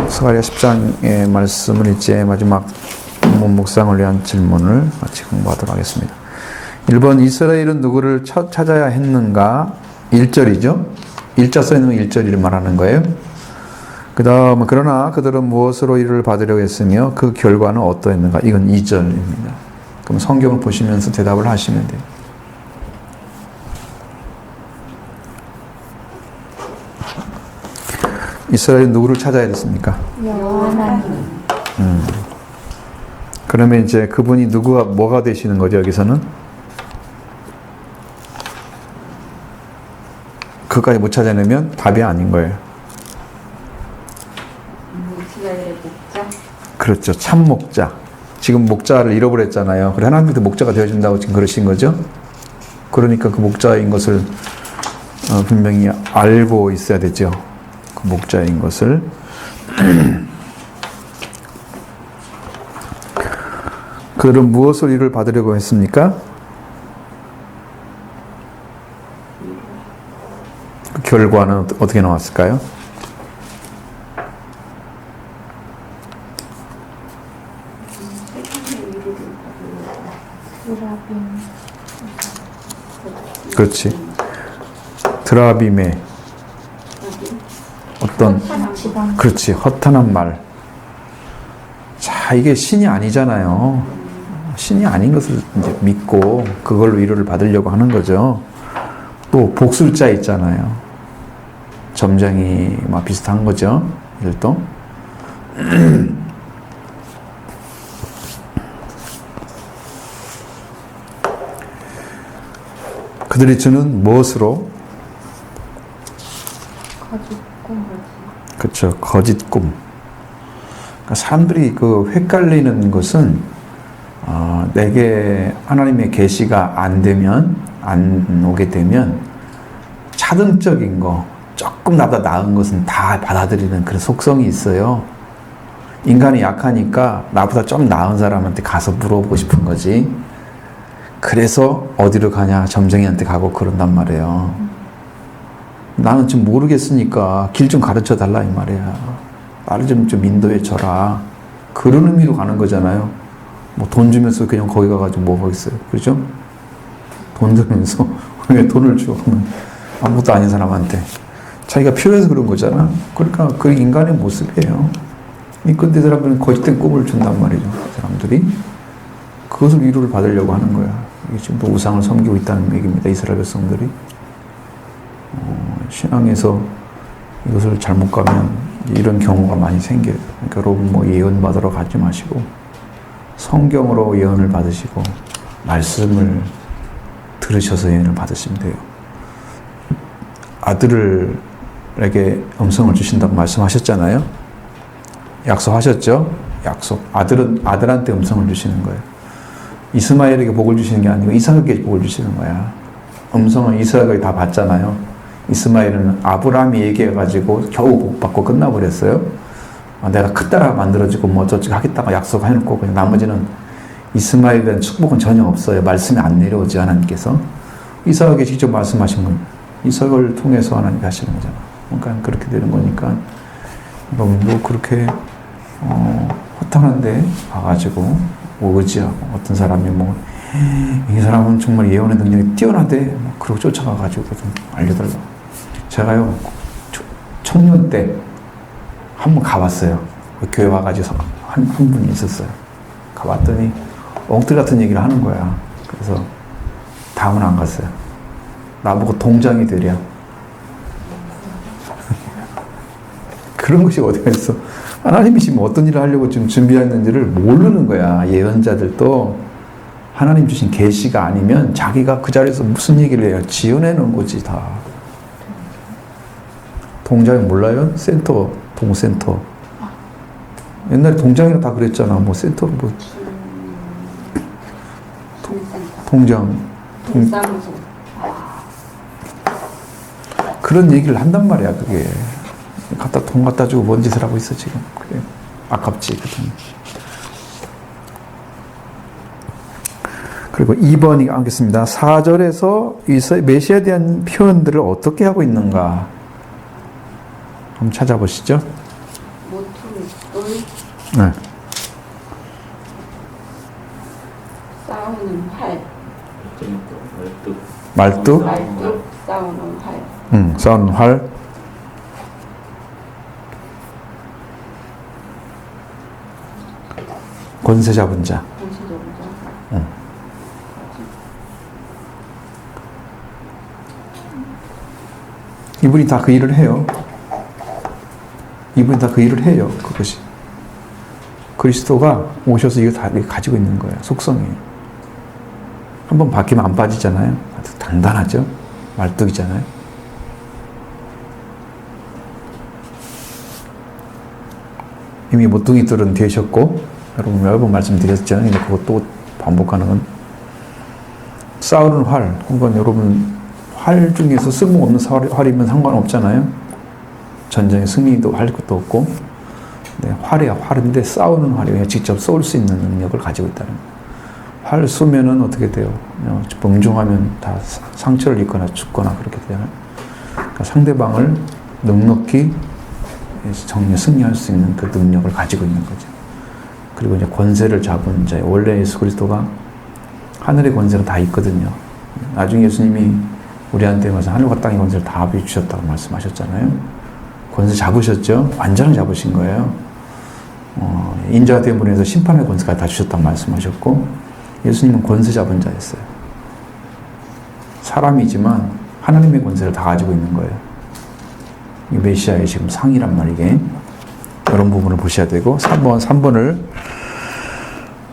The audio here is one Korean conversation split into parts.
스가랴 10장의 말씀을 이제 마지막 묵상을 위한 질문을 같이 공부하도록 하겠습니다. 1번 이스라엘은 누구를 찾아야 했는가? 1절이죠. 일자 써 있는 1절을 말하는 거예요. 그 다음 그러나 그들은 무엇으로 이를 받으려고 했으며 그 결과는 어떠했는가? 이건 2절입니다. 그럼 성경을 보시면서 대답을 하시면 돼요. 이스라엘은 누구를 찾아야 됐습니까? 여호와 하나님. 그러면 이제 그분이 누구가 뭐가 되시는 거죠? 여기서는 그까지 못 찾아내면 답이 아닌 거예요. 이스라엘의 목자. 그렇죠. 참 목자. 지금 목자를 잃어버렸잖아요. 그래 하나님께서 목자가 되어준다고 지금 그러신 거죠. 그러니까 그 목자인 것을 분명히 알고 있어야 되죠. 그 목자인 것을. 그들은 무엇을 이를 받으려고 했습니까? 그 결과는 어떻게 나왔을까요? 그렇지. 드라빔의 어떤 그렇지 허탄한 말. 자, 이게 신이 아니잖아요. 신이 아닌 것을 이제 믿고 그걸로 위로를 받으려고 하는 거죠. 또 복술자 있잖아요. 점쟁이 막 비슷한 거죠. 이들도. 그들이 주는 무엇으로? 거짓 꿈. 그렇죠. 거짓 꿈. 그러니까 사람들이 그 헷갈리는 것은 내게 하나님의 계시가 안 오게 되면 차등적인 거, 조금 나보다 나은 것은 다 받아들이는 그런 속성이 있어요. 인간이 약하니까 나보다 좀 나은 사람한테 가서 물어보고 싶은 거지. 그래서 어디로 가냐? 점쟁이한테 가고 그런단 말이에요. 나는 좀 모르겠으니까 길 좀 가르쳐 달라 이 말이야. 나를 좀 인도해 줘라. 그런 의미로 가는 거잖아요. 뭐 돈 주면서 그냥 거기 가가지고 뭐 하겠어요. 그렇죠? 돈 주면서 왜 돈을 줘? 아무것도 아닌 사람한테. 자기가 필요해서 그런 거잖아. 그러니까 그 인간의 모습이에요. 근데 사람들은 거짓된 꿈을 준단 말이죠. 사람들이. 그것을 위로를 받으려고 하는 거야. 이게 지금 또 우상을 섬기고 있다는 얘기입니다. 이스라엘 백성들이. 신앙에서 이것을 잘못 가면 이런 경우가 많이 생겨요. 그러니까 여러분 뭐 예언 받으러 가지 마시고 성경으로 예언을 받으시고 말씀을 들으셔서 예언을 받으시면 돼요. 아들에게 음성을 주신다고 말씀하셨잖아요. 약속하셨죠? 약속. 아들한테 음성을 주시는 거예요. 이스마엘에게 복을 주시는 게 아니고 이삭에게 복을 주시는 거야. 음성은 이삭이 다 받잖아요. 이스마엘은 아브라함이 얘기해가지고 겨우 복 받고 끝나버렸어요. 내가 큰 딸아 만들어주고 뭐 저쪽 하겠다고 약속해놓고 그냥 나머지는 이스마엘에 대한 축복은 전혀 없어요. 말씀이 안 내려오지 하나님께서. 이삭에게 직접 말씀하신 건 이삭을 통해서 하나님이 하시는 거잖아. 그러니까 그렇게 되는 거니까 여러분도 그렇게 허탄한데 가가지고 뭐 의지하고 어떤 사람이 뭐 이 사람은 정말 예언의 능력이 뛰어나대 뭐 그러고 쫓아가가지고 좀 알려달라고. 제가요 청년 때 한 번 가봤어요. 교회 와가지고 한 분이 있었어요. 가봤더니 엉터리 같은 얘기를 하는 거야. 그래서 다음은 안 갔어요. 나보고 동장이 되랴. 그런 것이 어디가 있어. 하나님이 지금 어떤 일을 하려고 지금 준비했는지를 모르는 거야. 예언자들도 하나님 주신 계시가 아니면 자기가 그 자리에서 무슨 얘기를 해요? 지어내는 거지 다. 동장이 몰라요? 센터, 동센터. 옛날에 동장이라 다 그랬잖아. 뭐 센터로 뭐 동장. 그런 얘기를 한단 말이야. 그게 돈 갖다 주고 뭔 짓을 하고 있어 지금. 그래 아깝지. 그돈. 그리고 2번이 하겠습니다. 4절에서 메시아에 대한 표현들을 어떻게 하고 있는가 한번 찾아보시죠. 모퉁돌, 네. 싸우는 활, 말뚝, 말뚝, 싸우는 활, 싸우는 활, 권세 잡은 자. 공시적으로 이분이 다 그 일을 해요. 이분이 다 그 일을 해요. 그것이. 그리스도가 오셔서 이거 다 가지고 있는 거예요. 속성이. 한번 바뀌면 안 빠지잖아요. 아주 단단하죠. 말뚝이잖아요. 이미 모퉁이들은 되셨고, 여러분 여러 번 말씀드렸죠. 근데 그것도 반복하는 건 싸우는 활, 혹은 여러분 활 중에서 쓸모없는 활이면 상관없잖아요. 전쟁에 승리도 할 것도 없고, 네, 활이야 활인데 싸우는 활이에요. 직접 쏠 수 있는 능력을 가지고 있다는 거예요. 활 쏘면은 어떻게 돼요? 멍중하면 다 상처를 입거나 죽거나 그렇게 되잖아요. 그러니까 상대방을 넉넉히 정리에 승리할 수 있는 그 능력을 가지고 있는 거죠. 그리고 이제 권세를 잡은 자, 원래 예수 그리스도가 하늘의 권세가 다 있거든요. 나중에 예수님이 우리한테 와서 하늘과 땅의 권세를 다 주셨다고 말씀하셨잖아요. 권세 잡으셨죠? 완전히 잡으신 거예요. 인자대문에서 심판의 권세가 다 주셨다고 말씀하셨고, 예수님은 권세 잡은 자였어요. 사람이지만 하나님의 권세를 다 가지고 있는 거예요. 이 메시아의 지금 상이란 말이게. 이런 부분을 보셔야 되고, 3번을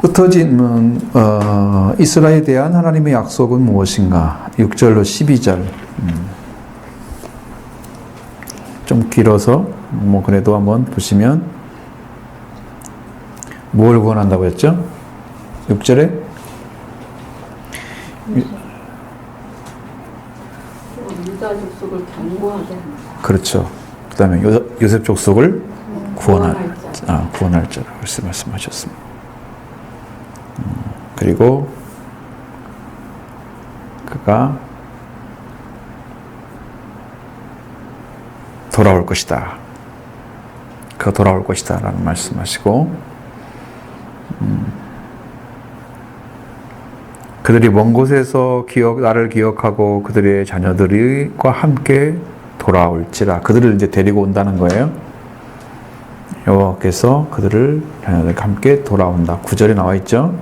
흩어진 이스라엘에 대한 하나님의 약속은 무엇인가? 6절로 12절. 좀 길어서 뭐 그래도 한번 보시면 뭘 구원한다고 했죠? 6절에 유다 족속을 견고하게 한다. 그렇죠. 그 다음에 요셉 족속을 구원할 자. 구원할 자라고 말씀하셨습니다. 그리고 그가 돌아올 것이다. 그가 돌아올 것이다 라는 말씀하시고, 그들이 먼 곳에서 나를 기억하고 그들의 자녀들과 함께 돌아올지라. 그들을 이제 데리고 온다는 거예요. 여호와께서 그들을 자녀들과 함께 돌아온다. 9절에 나와 있죠.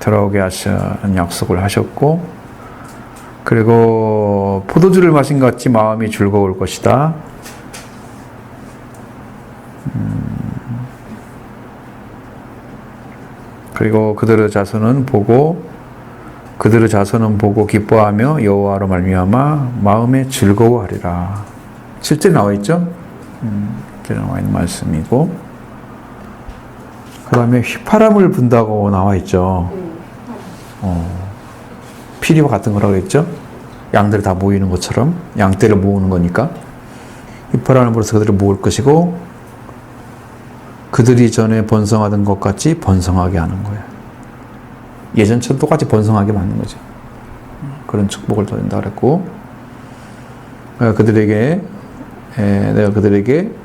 돌아오게 하시는 약속을 하셨고, 그리고 포도주를 마신 것 같이 마음이 즐거울 것이다. 그리고 그들의 자손은 보고 기뻐하며 여호와로 말미암아 마음에 즐거워하리라. 실제 나와 있죠? 실제 나와 있는 말씀이고, 그 다음에 휘파람을 분다고 나와 있죠. 피리와 같은 거라고 했죠? 양들이 다 모이는 것처럼, 양떼를 모으는 거니까 휘파람을 불어서 그들을 모을 것이고, 그들이 전에 번성하던 것 같이 번성하게 하는 거예요. 예전처럼 똑같이 번성하게 만든 거죠. 그런 축복을 드린다 그랬고, 내가 그들에게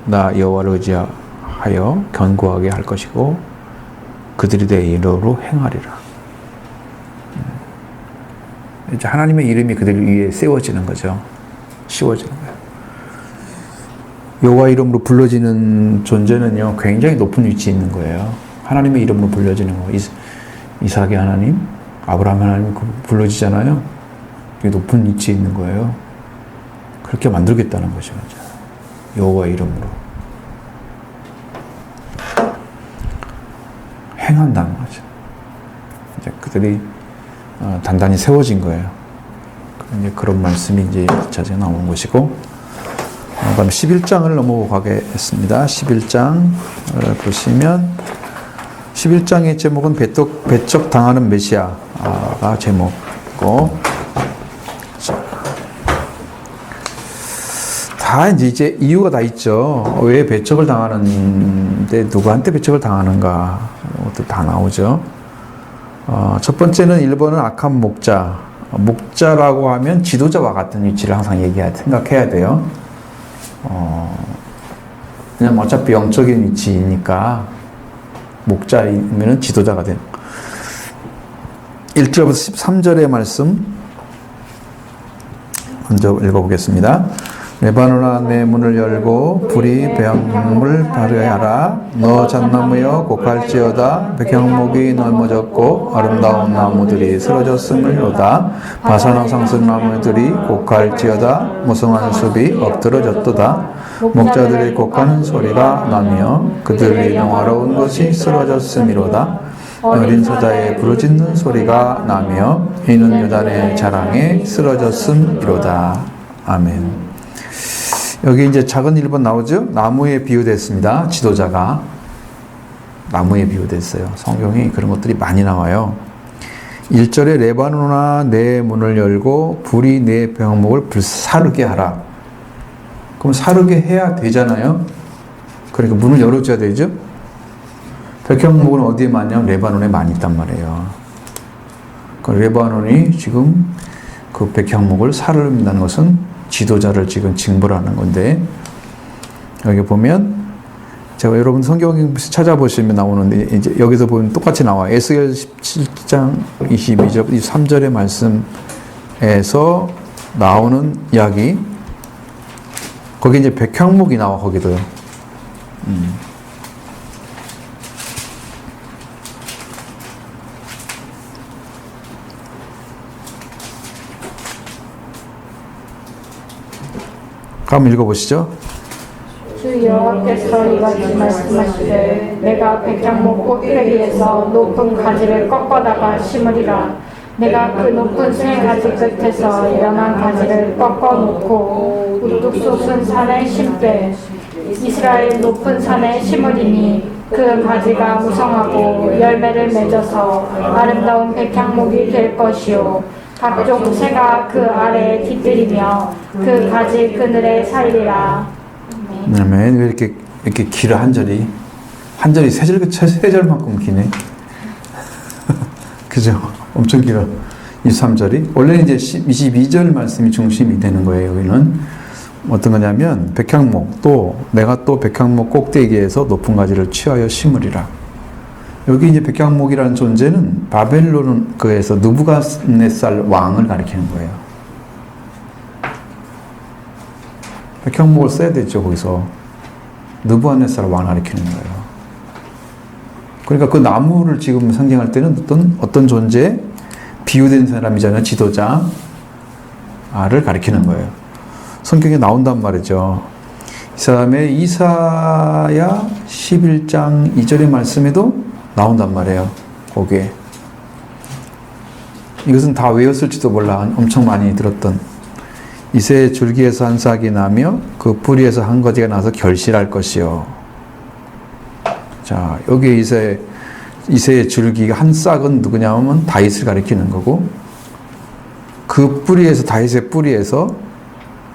나 여호와를 의지하여 견고하게 할 것이고 그들이 내 이름으로 행하리라. 이제 하나님의 이름이 그들 위에 세워지는 거죠. 씌워지는 거예요. 여호와 이름으로 불러지는 존재는요, 굉장히 높은 위치에 있는 거예요. 하나님의 이름으로 불려지는 거. 이삭의 하나님, 아브라함 하나님 불러지잖아요. 되게 높은 위치에 있는 거예요. 그렇게 만들겠다는 것이죠. 여호와 이름으로 행한다는 거죠. 이제 그들이 단단히 세워진 거예요. 이제 그런 말씀이 이제 자세히 나온 것이고, 그다음 11장을 넘어가겠습니다. 11장을 보시면 11장의 제목은 배척 당하는 메시아가 제목이고, 다 이제 이유가 다 있죠. 왜 배척을 당하는데 누구한테 배척을 당하는가, 이것도 다 나오죠. 첫 번째는 1번은 악한 목자, 목자라고 하면 지도자와 같은 위치를 항상 생각해야 돼요. 그냥 어차피 영적인 위치이니까 목자이면 지도자가 돼요. 1절부터 13절의 말씀 먼저 읽어보겠습니다. 레바논아 내 문을 열고 불이 백향목을 발휘하라. 너 잣나무여 곡할지어다. 백향목이 넘어졌고 아름다운 나무들이 쓰러졌음을로다. 바산의 상승나무들이 곡할지어다. 무성한 숲이 엎드러졌도다. 목자들이 곡하는 소리가 나며 그들의 영화로운 것이 쓰러졌음이로다. 어린 사자의 부르짖는 소리가 나며 이는 요단의 자랑에 쓰러졌음이로다. 아멘. 여기 이제 작은 1번 나오죠? 나무에 비유됐습니다. 지도자가 나무에 비유됐어요. 성경이 그런 것들이 많이 나와요. 1절에 레바논아 내 문을 열고 불이 내 백향목을 불사르게 하라. 그럼 사르게 해야 되잖아요. 그러니까 문을 열어줘야 되죠. 백향목은 어디에 많냐면 레바논에 많이 있단 말이에요. 그 레바논이 지금 그 백향목을 사르는다는 것은 지도자를 지금 징벌하는 건데, 여기 보면 제가 여러분 성경 찾아보시면 나오는데 이제 여기서 보면 똑같이 나와요. 에스겔 17장 22절 23절의 말씀에서 나오는 이야기, 거기 이제 백향목이 나와. 거기도요. 한번 읽어보시죠. 주 여호와께서 이같이 말씀하시되 내가 백향목 꼭대기에서 높은 가지를 꺾어다가 심으리라. 내가 그 높은 새 가지 끝에서 연한 가지를 꺾어놓고 우뚝 솟은 산에 심되 이스라엘 높은 산에 심으리니 그 가지가 무성하고 열매를 맺어서 아름다운 백향목이 될 것이요 각종 새가 그 아래에 깃들이며 그 가지 그늘에 살리라. 아멘. 왜 이렇게 길어 한 절이 세 절만큼 기네. 그죠? 엄청 길어. 23절이 원래 이제 22절 말씀이 중심이 되는 거예요. 여기는 어떤 거냐면 백향목 내가 또 백향목 꼭대기에서 높은 가지를 취하여 심으리라. 여기 이제 백향목이라는 존재는 바벨론에서 느부갓네살 왕을 가리키는 거예요. 백향목을 써야 되죠. 거기서 느부갓네살 왕을 가리키는 거예요. 그러니까 그 나무를 지금 상징할 때는 어떤 존재, 비유된 사람이잖아요. 지도자를 가리키는 거예요. 성경에 나온단 말이죠. 이 사람의 이사야 11장 2절의 말씀에도 나온단 말이에요. 거기에. 이것은 다 외웠을지도 몰라. 엄청 많이 들었던. 이새의 줄기에서 한 싹이 나며 그 뿌리에서 한 가지가 나서 결실할 것이요. 자, 여기 이새의 줄기가 한 싹은 누구냐면 다윗을 가리키는 거고, 그 뿌리에서, 다윗의 뿌리에서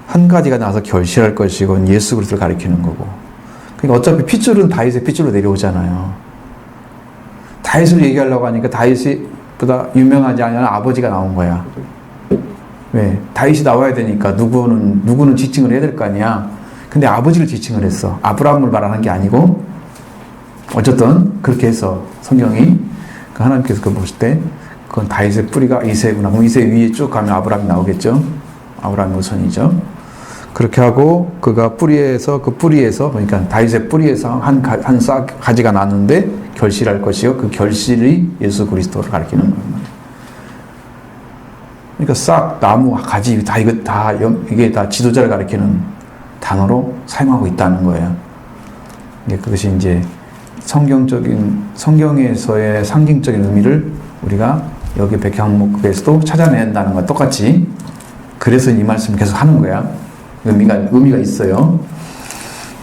한 가지가 나서 결실할 것이고 예수 그리스도를 가리키는 거고. 그러니까 어차피 핏줄은 다윗의 핏줄로 내려오잖아요. 다윗을 얘기하려고 하니까 다윗보다 유명하지 않은 아버지가 나온 거야. 왜? 다윗이 나와야 되니까 누구는 지칭을 해야 될 거 아니야. 근데 아버지를 지칭을 했어. 아브라함을 말하는 게 아니고, 어쨌든 그렇게 해서 성경이 하나님께서 그걸 보실 때 그건 다윗의 뿌리가 이새구나. 그럼 이새 위에 쭉 가면 아브라함이 나오겠죠. 아브라함의 우선이죠. 그렇게 하고 그 뿌리에서 그러니까 다윗의 뿌리에서 한 싹 가지가 났는데 결실할 것이요. 그 결실이 예수 그리스도를 가리키는 거예요. 그러니까 싹, 나무, 가지 이게 다 지도자를 가리키는 단어로 사용하고 있다는 거예요. 그것이 이제 성경에서의 상징적인 의미를 우리가 여기 백향목에서도 찾아낸다는 거 똑같이. 그래서 이 말씀을 계속 하는 거야. 의미가 있어요.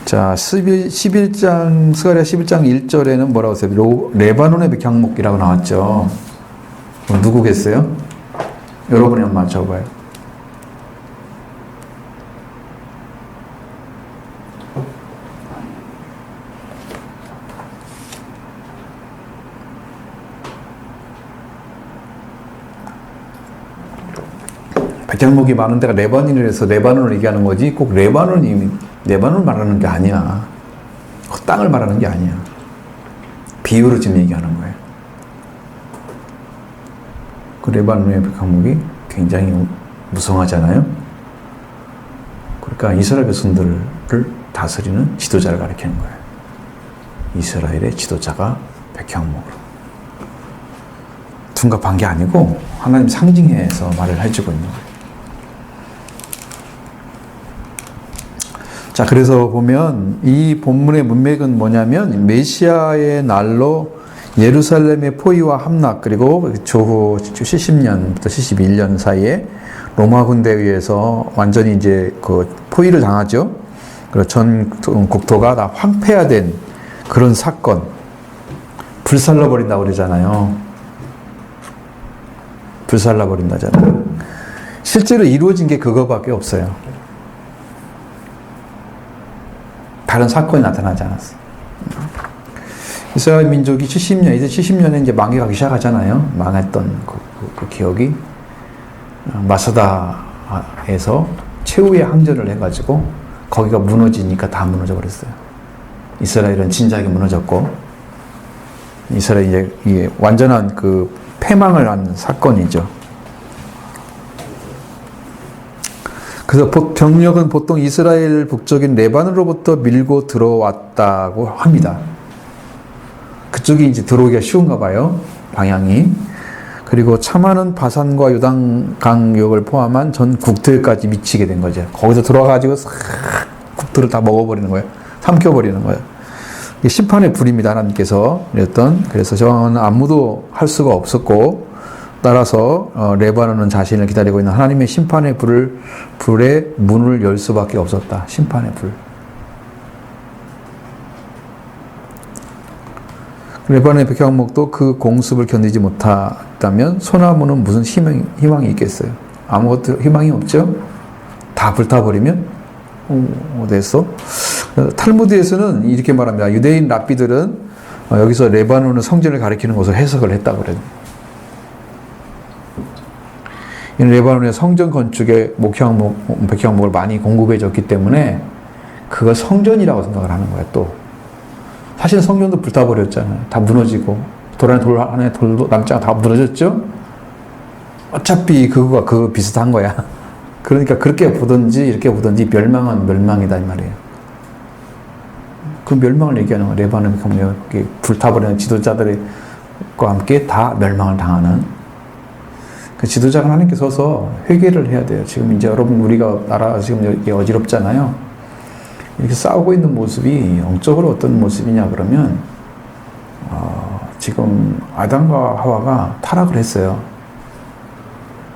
자, 스가랴 11장 1절에는 뭐라고 써요? 레바논의 백향목이라고 나왔죠. 누구겠어요? 여러분이 한번 맞춰봐요. 백향목이 많은 데가 레바논이라서 레바논을 얘기하는 거지 꼭 레바논을 말하는 게 아니야. 그 땅을 말하는 게 아니야. 비유로 지금 얘기하는 거예요. 그 레바논의 백향목이 굉장히 무성하잖아요. 그러니까 이스라엘 백성들을 다스리는 지도자를 가리키는 거예요. 이스라엘의 지도자가 백향목으로. 둔갑한 게 아니고 하나님 상징해서 말을 해주고 있는 거예요. 자, 그래서 보면 이 본문의 문맥은 뭐냐면 메시아의 날로 예루살렘의 포위와 함락 그리고 조후 70년부터 71년 사이에 로마 군대에 의해서 완전히 이제 그 포위를 당하죠. 그리고 전 국토가 다 황폐화된 그런 사건, 불살라버린다고 그러잖아요. 불살라버린다잖아요. 실제로 이루어진 게 그거밖에 없어요. 다른 사건이 나타나지 않았어. 이스라엘 민족이 70년에 이제 망해가기 시작하잖아요. 망했던 그 기억이. 마사다에서 최후의 항전을 해가지고 거기가 무너지니까 다 무너져 버렸어요. 이스라엘은 진작에 무너졌고, 이스라엘이 이제 완전한 그 패망을 한 사건이죠. 그래서 병력은 보통 이스라엘 북쪽인 레바논으로부터 밀고 들어왔다고 합니다. 그쪽이 이제 들어오기가 쉬운가 봐요. 방향이. 그리고 참하는 바산과 요단강역을 포함한 전 국토에까지 미치게 된 거죠. 거기서 들어와가지고 싹 국토를 다 먹어버리는 거예요. 삼켜버리는 거예요. 이게 심판의 불입니다. 하나님께서 그래서 저는 아무도 할 수가 없었고, 따라서 레바논은 자신을 기다리고 있는 하나님의 심판의 불의 문을 열 수밖에 없었다. 심판의 불. 레바논의 백향목도 그 공습을 견디지 못했다면 소나무는 무슨 희망이 있겠어요? 아무것도 희망이 없죠? 다 불타버리면 어디서? 탈무드에서는 이렇게 말합니다. 유대인 랍비들은 여기서 레바논의 성전을 가리키는 것으로 해석을 했다고 그래요. 이 레바논의 성전 건축에 백향목을 많이 공급해줬기 때문에 그걸 성전이라고 생각을 하는 거예요. 또 사실 성전도 불타버렸잖아요. 다 무너지고 돌 안에 돌도 남지 않고 다 무너졌죠. 어차피 그거 비슷한 거야. 그러니까 그렇게 보든지 이렇게 보든지 멸망은 멸망이다 이 말이에요. 그 멸망을 얘기하는 거예요. 레바논 백향목이 불타버리는 지도자들과 함께 다 멸망을 당하는 그 지도자가 하나님께 서서 회개를 해야 돼요. 지금 이제 여러분 우리가 나라 지금 이게 어지럽잖아요. 이렇게 싸우고 있는 모습이 영적으로 어떤 모습이냐 그러면 지금 아담과 하와가 타락을 했어요.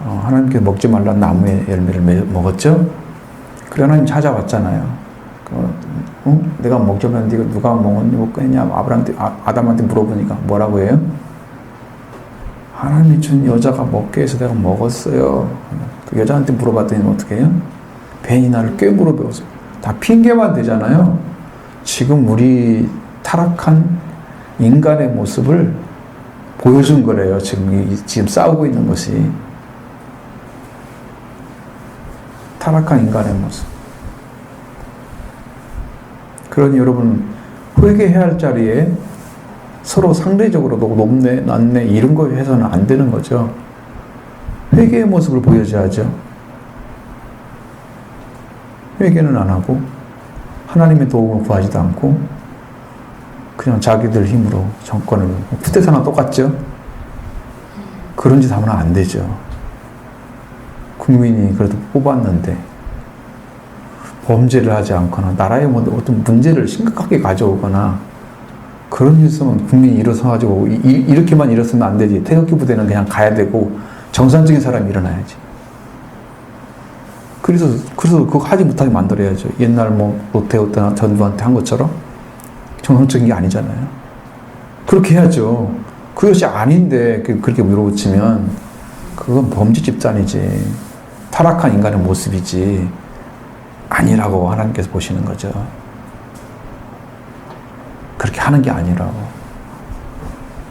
하나님께 먹지 말라는 나무의 열매를 먹었죠. 그래 하나님 찾아왔잖아요. 내가 먹지 말라는데 이거 누가 먹었냐 아담한테 물어보니까 뭐라고 해요? 하나님이 준 여자가 먹게 해서 내가 먹었어요. 그 여자한테 물어봤더니 어떻게 해요? 뱀이 나를 꿰물어 배웠어요. 다 핑계만 되잖아요. 지금 우리 타락한 인간의 모습을 보여준 거래요. 지금 싸우고 있는 것이. 타락한 인간의 모습. 그러니 여러분, 회개해야 할 자리에 서로 상대적으로 높네, 낮네, 이런 거 해서는 안 되는 거죠. 회개의 모습을 보여줘야죠. 회개는 안 하고 하나님의 도움을 구하지도 않고 그냥 자기들 힘으로 정권을 쿠데타나 똑같죠. 그런 짓 하면 안 되죠. 국민이 그래도 뽑았는데 범죄를 하지 않거나 나라에 어떤 문제를 심각하게 가져오거나 그런 일 있으면 국민이 일어서가지고 이렇게만 일어서면 안 되지. 태극기 부대는 그냥 가야 되고 정상적인 사람이 일어나야지. 그래서 그거 하지 못하게 만들어야죠. 옛날 롯데호텔 전두환한테 한 것처럼 정상적인 게 아니잖아요. 그렇게 해야죠. 그것이 아닌데 그렇게 밀어붙이면 그건 범죄 집단이지. 타락한 인간의 모습이지. 아니라고 하나님께서 보시는 거죠. 그렇게 하는 게 아니라고.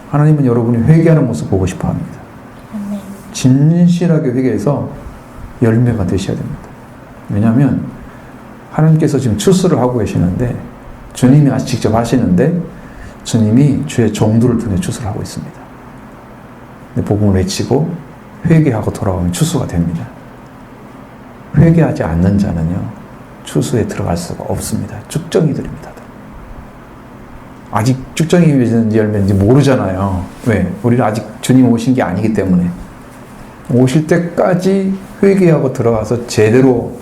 하나님은 여러분이 회개하는 모습 보고 싶어 합니다. 진실하게 회개해서 열매가 되셔야 됩니다. 왜냐하면 하나님께서 지금 추수를 하고 계시는데 주님이 직접 하시는데 주님이 주의 종들을 통해 추수를 하고 있습니다. 근데 복음을 외치고 회개하고 돌아오면 추수가 됩니다. 회개하지 않는 자는요 추수에 들어갈 수가 없습니다. 쭉정이들입니다. 아직 쭉정이 맺는지 열매인지 모르잖아요. 왜? 우리는 아직 주님 오신 게 아니기 때문에 오실 때까지 회개하고 들어가서 제대로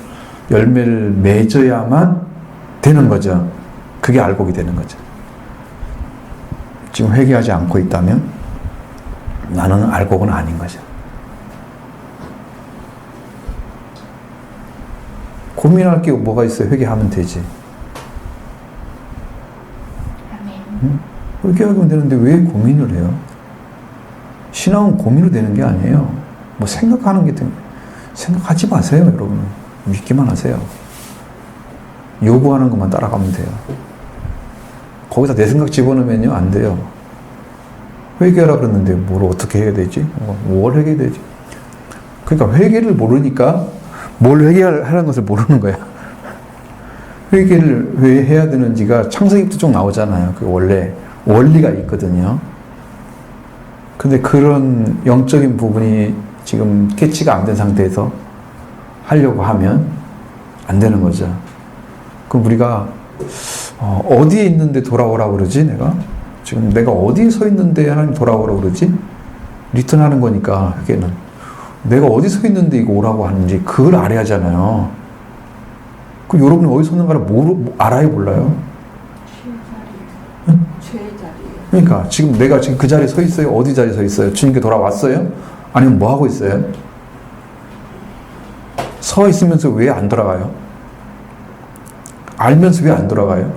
열매를 맺어야만 되는 거죠. 그게 알곡이 되는 거죠. 지금 회개하지 않고 있다면 나는 알곡은 아닌 거죠. 고민할 게 뭐가 있어요? 회개하면 되지. 응? 회개하면 되는데 왜 고민을 해요? 신앙은 고민으로 되는 게 아니에요. 뭐 생각하는 게 되는 거예요. 생각하지 마세요, 여러분. 믿기만 하세요. 요구하는 것만 따라가면 돼요. 거기다 내 생각 집어넣으면요, 안 돼요. 회개하라 그랬는데 뭘 어떻게 해야 되지? 뭘 회개해야 되지? 그러니까 회개를 모르니까 뭘 회개하라는 것을 모르는 거야. 회개를 왜 해야 되는지가 창세기부터 쭉 나오잖아요. 그 원래 원리가 있거든요. 근데 그런 영적인 부분이 지금 캐치가 안 된 상태에서 하려고 하면 안 되는 거죠. 그럼 우리가 어디에 있는데 돌아오라고 그러지? 지금 내가 어디에 서 있는데 하나님 돌아오라고 그러지? 리턴하는 거니까 회개는 내가 어디 서 있는데 이거 오라고 하는지 그걸 알아야 하잖아요. 그럼 여러분이 어디 서 있는가를 알아요, 몰라요? 죄의 자리에. 그러니까 지금 내가 지금 그 자리에 서 있어요? 어디 자리에 서 있어요? 주님께 돌아왔어요? 아니면 뭐 하고 있어요? 서 있으면서 왜 안 돌아가요? 알면서 왜 안 돌아가요?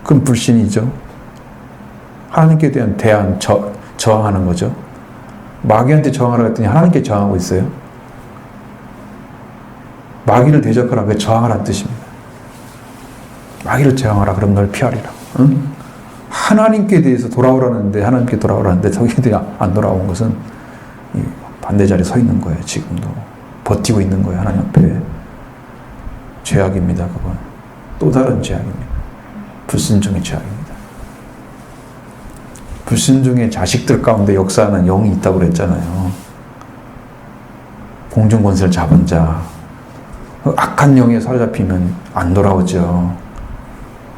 그건 불신이죠. 하나님께 대한 저항하는 거죠. 마귀한테 저항하라고 했더니 하나님께 저항하고 있어요. 마귀를 대적하라, 그게 저항하라는 뜻입니다. 마귀를 저항하라, 그럼 널 피하리라. 응? 하나님께 대해서 돌아오라는데, 하나님께 돌아오라는데, 저기에 안 돌아온 것은 반대 자리에 서 있는 거예요, 지금도. 버티고 있는 거예요, 하나님 앞에. 죄악입니다, 그건. 또 다른 죄악입니다. 불순종의 죄악입니다. 불순종의 자식들 가운데 역사하는 영이 있다고 그랬잖아요. 공중권세를 잡은 자. 악한 영에 사로잡히면 안 돌아오죠.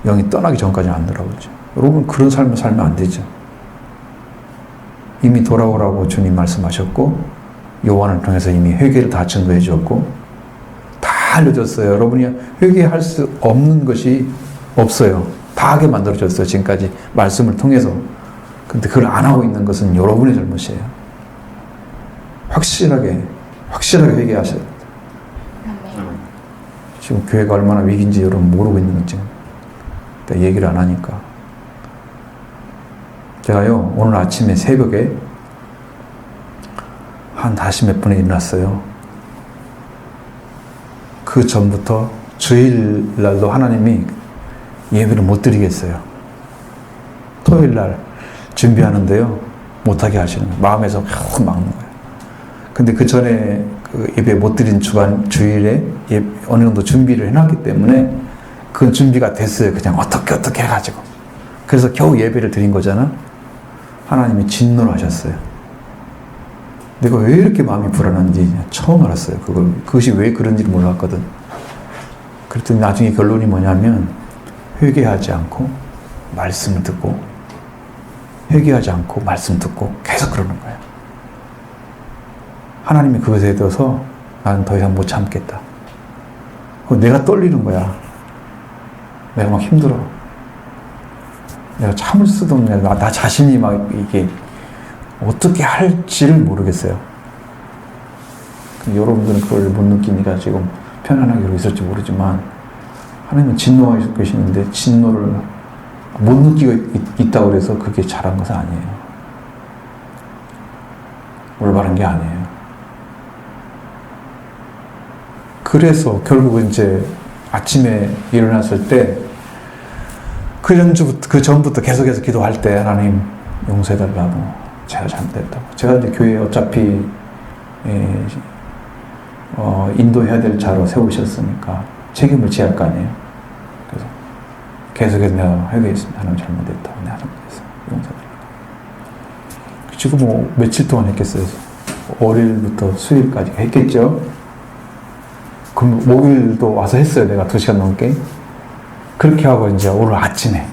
영이 떠나기 전까지는 안 돌아오죠. 여러분 그런 삶을 살면 안 되죠. 이미 돌아오라고 주님 말씀하셨고 요한을 통해서 이미 회개를 다 증거해 주었고 다 알려줬어요. 여러분이 회개할 수 없는 것이 없어요. 다 하게 만들어줬어요. 지금까지 말씀을 통해서. 근데 그걸 안 하고 있는 것은 여러분의 잘못이에요. 확실하게 회개하셔야 돼요. 지금 교회가 얼마나 위기인지 여러분 모르고 있는 거지. 얘기를 안 하니까. 제가요, 오늘 아침에 새벽에 한 40몇 분에 일어났어요. 그 전부터 주일날도 하나님이 예배를 못 드리겠어요. 토요일날 준비하는데요, 못하게 하시는 거예요. 마음에서 확 막는 거예요. 근데 그 전에 그 예배 못 드린 주일에 어느 정도 준비를 해놨기 때문에 그 준비가 됐어요. 그냥 어떻게 해가지고. 그래서 겨우 예배를 드린 거잖아. 하나님이 진노를 하셨어요. 내가 왜 이렇게 마음이 불안한지 처음 알았어요. 그것이 왜 그런지 몰랐거든. 그랬더니 나중에 결론이 뭐냐면 회개하지 않고 말씀을 듣고 회개하지 않고 말씀 듣고 계속 그러는 거예요. 하나님이 그것에 대해서 나는 더 이상 못 참겠다. 내가 떨리는 거야. 내가 막 힘들어. 내가 참을 수도 없네. 나 자신이 막 이게 어떻게 할지를 모르겠어요. 여러분들은 그걸 못 느끼니까 지금 편안하게 그러고 있을지 모르지만 하나님은 진노하고 계시는데 진노를 못 느끼고 있다고 해서 그게 잘한 것은 아니에요. 올바른 게 아니에요. 그래서 결국은 이제 아침에 일어났을 때 그 전부터 계속해서 기도할 때 하나님 용서해달라고 제가 잘못했다고. 제가 이제 교회에 어차피 인도해야 될 자로 세우셨으니까 책임을 지어야 할 거 아니에요. 그래서 계속해서 내가 회개했습니다. 하나님 잘못했다. 내 하나님께서 용서달라고. 지금 뭐 며칠 동안 했겠어요. 월요일부터 수요일까지 했겠죠. 그럼 목요일도 와서 했어요. 내가 2시간 넘게. 그렇게 하고 이제 오늘 아침에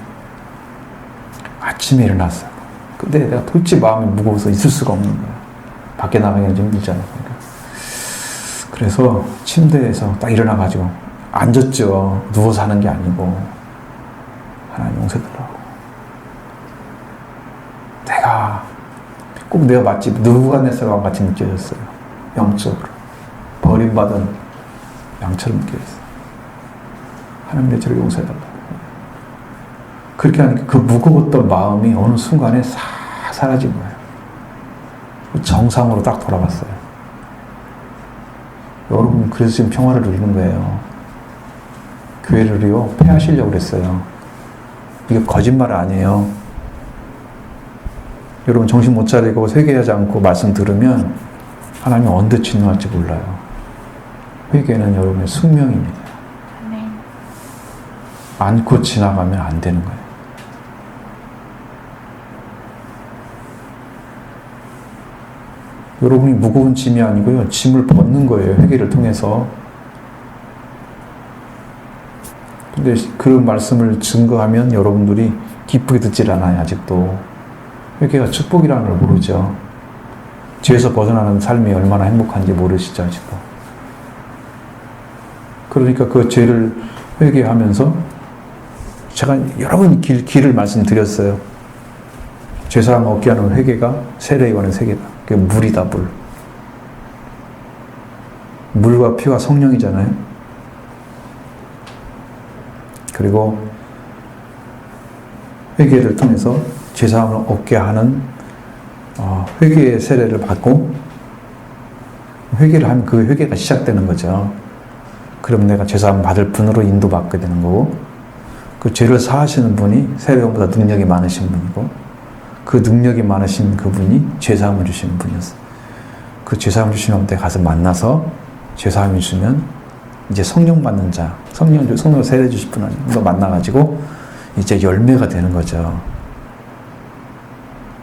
일어났어요. 근데 내가 도대체 마음이 무거워서 있을 수가 없는 거예요. 밖에 나가기는 좀 힘들잖아요. 그래서 침대에서 딱 일어나가지고 앉았죠. 누워서 하는 게 아니고 하나님 용서해달라고. 꼭 내가 마치 느부갓네살과 같이 느껴졌어요. 영적으로 버림받은 양처럼 느껴졌어요. 하나님 내 저를 용서해달라고. 그렇게 하니까 그 무거웠던 마음이 어느 순간에 싹 사라진 거예요. 정상으로 딱 돌아갔어요. 여러분 그래서 지금 평화를 누리는 거예요. 교회를요 폐하시려고 그랬어요. 이게 거짓말 아니에요. 여러분 정신 못 차리고 회개하지 않고 말씀 들으면 하나님이 언제 진노할지 몰라요. 회개는 여러분의 숙명입니다. 안고 지나가면 안 되는 거예요. 여러분이 무거운 짐이 아니고요. 짐을 벗는 거예요. 회개를 통해서. 근데 그 말씀을 증거하면 여러분들이 기쁘게 듣질 않아요. 아직도. 회개가 축복이라는 걸 모르죠. 죄에서 벗어나는 삶이 얼마나 행복한지 모르시죠. 아직도. 그러니까 그 죄를 회개하면서 제가 여러 번 길을 말씀드렸어요. 죄사함 얻게 하는 회개가 세례요한의 세계다. 그게 물이다, 물. 물과 피가 성령이잖아요. 그리고 회개를 통해서 죄사함을 얻게 하는 회개의 세례를 받고 회개를 하면 그 회개가 시작되는 거죠. 그럼 내가 죄사함 받을 분으로 인도받게 되는 거고 그 죄를 사하시는 분이 세례요한보다 능력이 많으신 분이고 그 능력이 많으신 그분이 죄사함을 주시는 분이었어요. 그 죄사함을 주시는 분한테 가서 만나서 죄사함을 주면 이제 성령 받는 자, 성령 세례 주실 분을 만나가지고 이제 열매가 되는 거죠.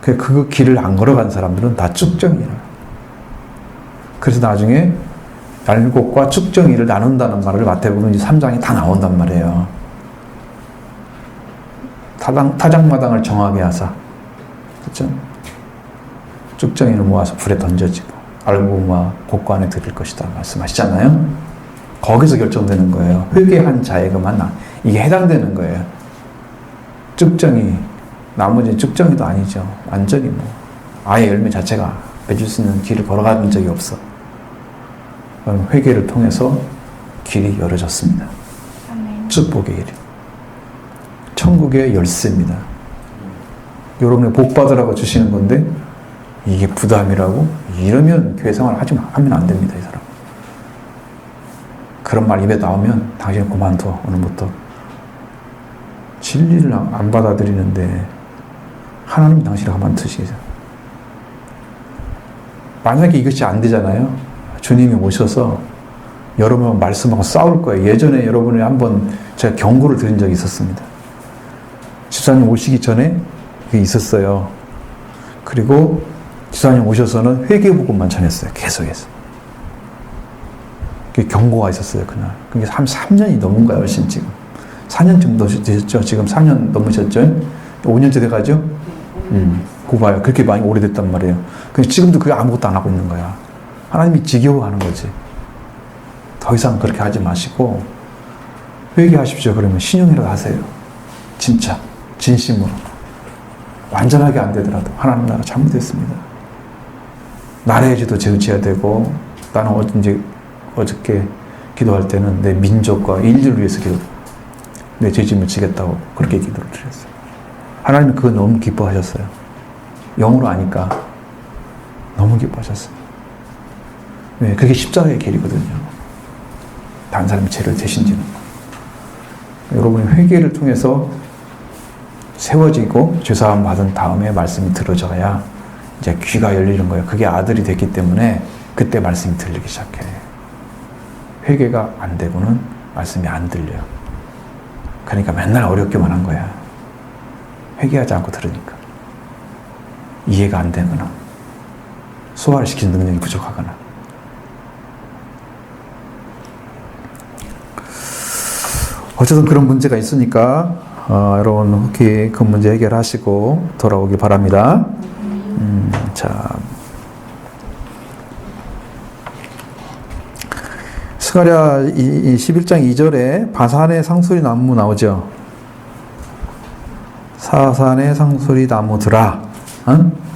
그 길을 안 걸어간 사람들은 다 쭉정이에요. 그래서 나중에 얄곡과 쭉정이를 나눈다는 말을 마태복음 3장에 다 나온단 말이에요. 타작마당을 정하게 하사, 그렇죠? 쭉정이를 모아서 불에 던져지고 알곡과 곡간에 드릴 것이다 말씀하시잖아요. 거기서 결정되는 거예요. 회개한 자에게만 이게 해당되는 거예요. 쭉정이, 나머지 쭉정이도 아니죠. 완전히 아예 열매 자체가 맺을 수 있는 길을 걸어간 적이 없어. 회개를 통해서 길이 열어졌습니다. 축복의 길. 천국의 열쇠입니다. 여러분의 복 받으라고 주시는 건데 이게 부담이라고? 이러면 교회 생활 하면 안 됩니다. 이 사람. 그런 말 입에 나오면 당신 그만둬. 오늘부터. 진리를 안 받아들이는데 하나님 당신을 가만두시겠어요. 만약에 이것이 안 되잖아요. 주님이 오셔서 여러분 말씀하고 싸울 거예요. 예전에 여러분이 한번 제가 경고를 드린 적이 있었습니다. 집사님 오시기 전에 그게 있었어요. 그리고 집사님 오셔서는 회개복음만 전했어요. 계속해서. 그게 경고가 있었어요. 그날. 그게 한 3년이 넘은 거예요. 훨씬 지금. 4년 정도 되셨죠? 지금 4년 넘으셨죠? 5년째 돼가죠? 그거 봐요. 그렇게 많이 오래됐단 말이에요. 근데 지금도 그게 아무것도 안 하고 있는 거야. 하나님이 지겨워하는 거지. 더 이상 그렇게 하지 마시고 회개하십시오. 그러면 신용이라도 하세요. 진짜 진심으로. 완전하게 안 되더라도 하나님 나가 잘못했습니다. 나라의 죄도 지어야 되고 나는 어저께 기도할 때는 내 민족과 인류를 위해서 내 죄짐을 지겠다고 그렇게 기도를 드렸어요. 하나님은 그거 너무 기뻐하셨어요. 영으로 아니까 너무 기뻐하셨어요. 네, 그게 십자가의 길이거든요. 다른 사람의 죄를 대신 지는 거. 여러분이 회개를 통해서 세워지고 죄사함 받은 다음에 말씀이 들어져야 이제 귀가 열리는 거예요. 그게 아들이 됐기 때문에 그때 말씀이 들리기 시작해. 회개가 안 되고는 말씀이 안 들려요. 그러니까 맨날 어렵게만 한 거야. 회개하지 않고 들으니까. 이해가 안 되거나 소화를 시키는 능력이 부족하거나. 어쨌든 그런 문제가 있으니까 여러분 혹시 그 문제 해결하시고 돌아오길 바랍니다. 자, 스가랴 11장 2절에 바산의 상수리 나무 나오죠. 사산의 상수리 나무들아,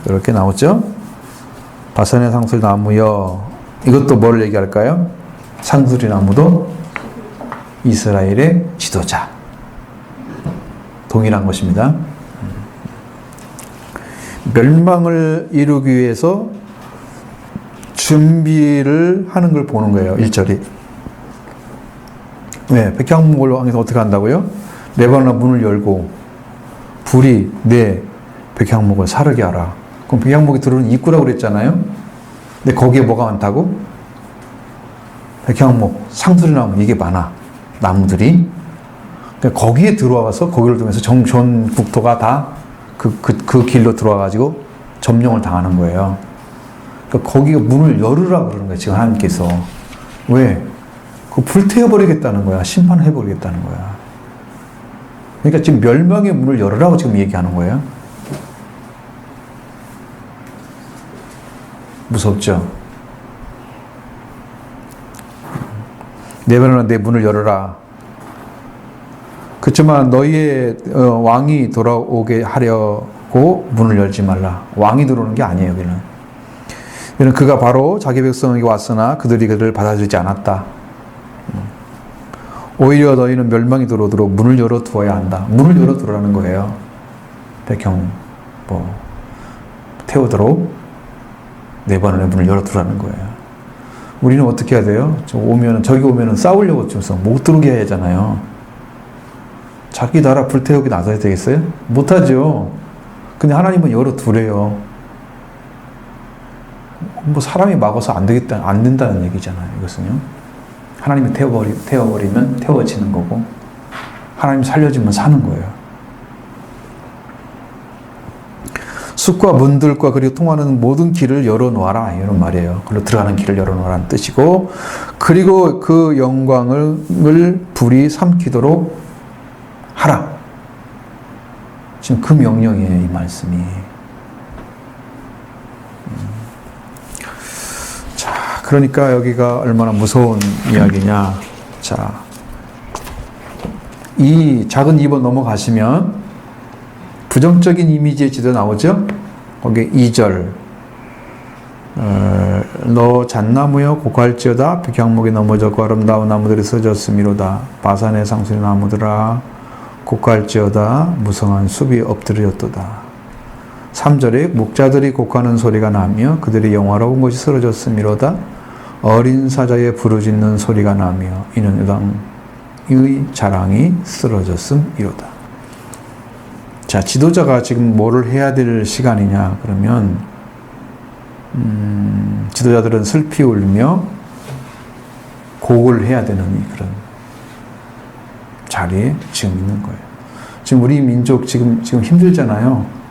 이렇게 나오죠. 바산의 상수리 나무여. 이것도 뭘 얘기할까요? 상수리 나무도 이스라엘의 지도자. 동일한 것입니다. 멸망을 이루기 위해서 준비를 하는 걸 보는 거예요. 1절이. 네, 백향목을 향해서 어떻게 한다고요? 레바논 문을 열고 불이 내 백향목을 사르게 하라. 그럼 백향목이 들어오는 입구라고 그랬잖아요. 근데 거기에 뭐가 많다고? 백향목, 상수리나무 이게 많아. 나무들이. 그러니까 거기에 들어와서 거기를 통해서 전 국토가 다 그 길로 들어와가지고 점령을 당하는 거예요. 그러니까 거기가 문을 열으라 그러는 거예요. 지금 하나님께서. 왜? 그거 불태워버리겠다는 거야. 심판해버리겠다는 거야. 그러니까 지금 멸망의 문을 열으라고 지금 얘기하는 거예요. 무섭죠? 레바논아 내 문을 열어라. 그렇지만 너희의 왕이 돌아오게 하려고 문을 열지 말라. 왕이 들어오는 게 아니에요. 여기는 그가 바로 자기 백성에게 왔으나 그들이 그를 받아들이지 않았다. 오히려 너희는 멸망이 들어오도록 문을 열어두어야 한다. 문을 열어두라는 거예요. 백형 태우도록 레바논의 문을 열어두라는 거예요. 우리는 어떻게 해야 돼요? 저기 오면은 싸우려고 좀 못 들어오게 해야 하잖아요. 자기 나라 불태우기 나서야 되겠어요? 못하죠. 근데 하나님은 열어두래요. 사람이 막아서 안 된다는 얘기잖아요. 이것은요. 하나님이 태워버리면 태워지는 거고, 하나님 살려주면 사는 거예요. 숲과 문들과 그리고 통하는 모든 길을 열어놓아라. 이런 말이에요. 그걸로 들어가는 길을 열어놓아라는 뜻이고, 그리고 그 영광을 불이 삼키도록 하라. 지금 그 명령이에요. 이 말씀이. 자, 그러니까 여기가 얼마나 무서운 이야기냐. 자, 이 작은 2번 넘어가시면 부정적인 이미지의 지도 나오죠? 거기에 2절. 너 잣나무여 고갈지어다 백향목이 넘어졌고 아름다운 나무들이 쓰러졌음이로다. 바산의 상수리 나무들아 곡할지어다 무성한 숲이 엎드렸도다. 3절에 목자들이 곡하는 소리가 나며 그들이 영화로운 것이 쓰러졌음이로다. 어린 사자의 부르짖는 소리가 나며 이는 땅의 자랑이 쓰러졌음이로다. 자, 지도자가 지금 뭐를 해야 될 시간이냐 그러면 지도자들은 슬피 울며 곡을 해야 되는 그런 자리에 지금 있는 거예요. 지금 우리 민족 지금 힘들잖아요.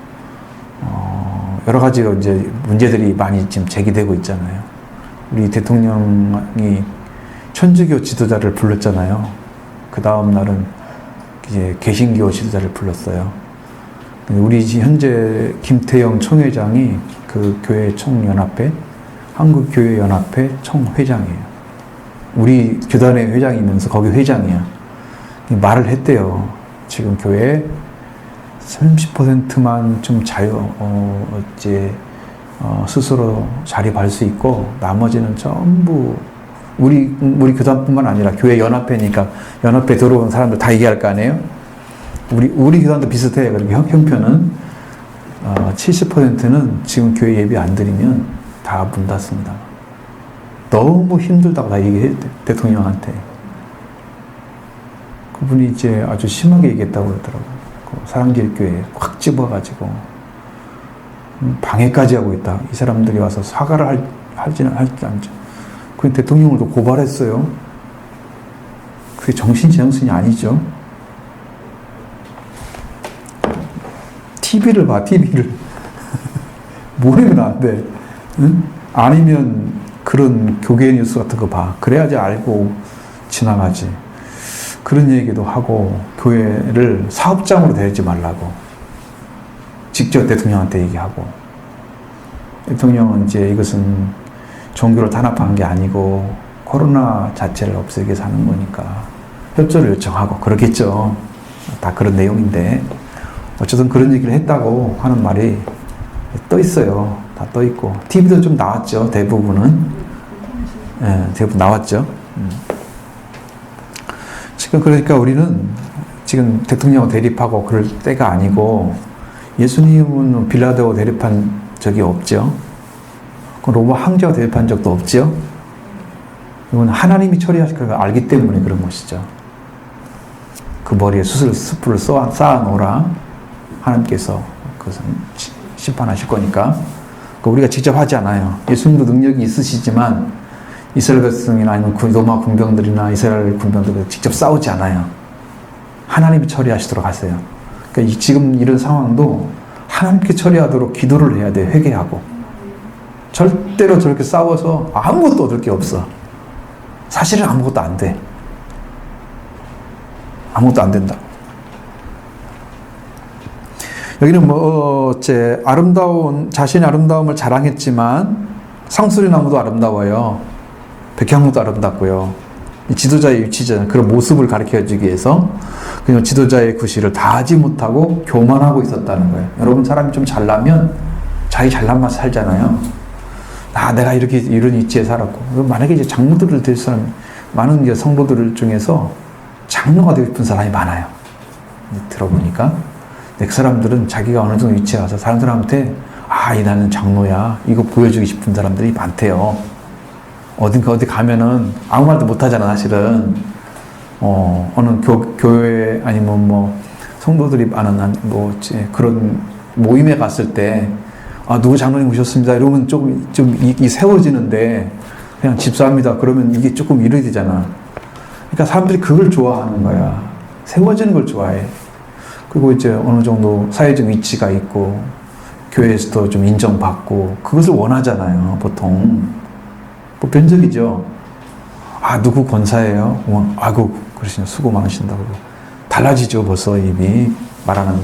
여러 가지로 이제 문제들이 많이 지금 제기되고 있잖아요. 우리 대통령이 천주교 지도자를 불렀잖아요. 그 다음 날은 이제 개신교 지도자를 불렀어요. 우리 현재 김태영 총회장이 그 교회 총연합회, 한국교회연합회 총회장이에요. 우리 교단의 회장이면서 거기 회장이야. 말을 했대요. 지금 교회 30%만 좀 스스로 자립할 수 있고 나머지는 전부 우리 교단뿐만 아니라 교회 연합회니까 연합회 들어온 사람들 다 얘기할 거 아니에요? 우리 교단도 비슷해요. 그렇게 형편은 70%는 지금 교회 예배 안 드리면 다 문 닫습니다. 너무 힘들다고 다 얘기해 대통령한테. 그분이 이제 아주 심하게 얘기했다고 그러더라고요. 사랑길 교회에 확 집어가지고 방해까지 하고 있다. 이 사람들이 와서 사과를 할지 않죠. 그 대통령을 또 고발했어요. 그게 정신지향순이 아니죠. TV를 봐, TV를. 모르면 안 돼. 응? 아니면 그런 교계 뉴스 같은 거 봐. 그래야지 알고 지나가지. 그런 얘기도 하고, 교회를 사업장으로 대지 말라고. 직접 대통령한테 얘기하고. 대통령은 이제 이것은 종교를 탄압한 게 아니고, 코로나 자체를 없애기 위해서 하는 거니까, 협조를 요청하고, 그렇겠죠. 다 그런 내용인데, 어쨌든 그런 얘기를 했다고 하는 말이 떠 있어요. 다 떠 있고. TV도 좀 나왔죠. 대부분은. 예, 대부분 나왔죠. 지금 그러니까 우리는 지금 대통령 대립하고 그럴 때가 아니고 예수님은 빌라도와 대립한 적이 없죠. 로마 황제와 대립한 적도 없죠. 이건 하나님이 처리하실 걸 알기 때문에 그런 것이죠. 그 머리에 숯불을 쌓아 놓으라. 하나님께서 그것은 심판하실 거니까. 우리가 직접 하지 않아요. 예수님도 능력이 있으시지만 이스라엘 백성이나 아니면 로마 군병들이나 이스라엘 군병들과 직접 싸우지 않아요. 하나님이 처리하시도록 하세요. 그러니까 지금 이런 상황도 하나님께 처리하도록 기도를 해야 돼요. 회개하고. 절대로 저렇게 싸워서 아무것도 얻을 게 없어. 사실은 아무것도 안 돼. 아무것도 안 된다. 여기는 자신의 아름다움을 자랑했지만 상수리나무도 아름다워요. 백향목도 아름답고요. 이 지도자의 위치잖아요. 그런 모습을 가르쳐주기 위해서 그냥 지도자의 구실을 다하지 못하고 교만하고 있었다는 거예요. 여러분, 사람이 좀 잘나면 자기 잘난 맛 살잖아요. 내가 이런 위치에 살았고. 만약에 이제 장로들을 될 사람, 많은 이제 성도들 중에서 장로가 되고 싶은 사람이 많아요. 들어보니까. 그 사람들은 자기가 어느 정도 위치에 가서 다른 사람한테 나는 장로야. 이거 보여주고 싶은 사람들이 많대요. 어디 가면은 아무 말도 못 하잖아, 사실은. 어느 교회 아니면 성도들이 많은 그런 모임에 갔을 때, 누구 장로님 오셨습니다. 이러면 좀 세워지는데, 그냥 집사합니다. 그러면 이게 조금 이래야 되잖아. 그러니까 사람들이 그걸 좋아하는 거야. 세워지는 걸 좋아해. 그리고 이제 어느 정도 사회적 위치가 있고, 교회에서도 좀 인정받고, 그것을 원하잖아요, 보통. 보편적이죠. 누구 권사예요? 아이고, 그러시냐, 수고 많으신다고. 달라지죠, 벌써 이미 말하는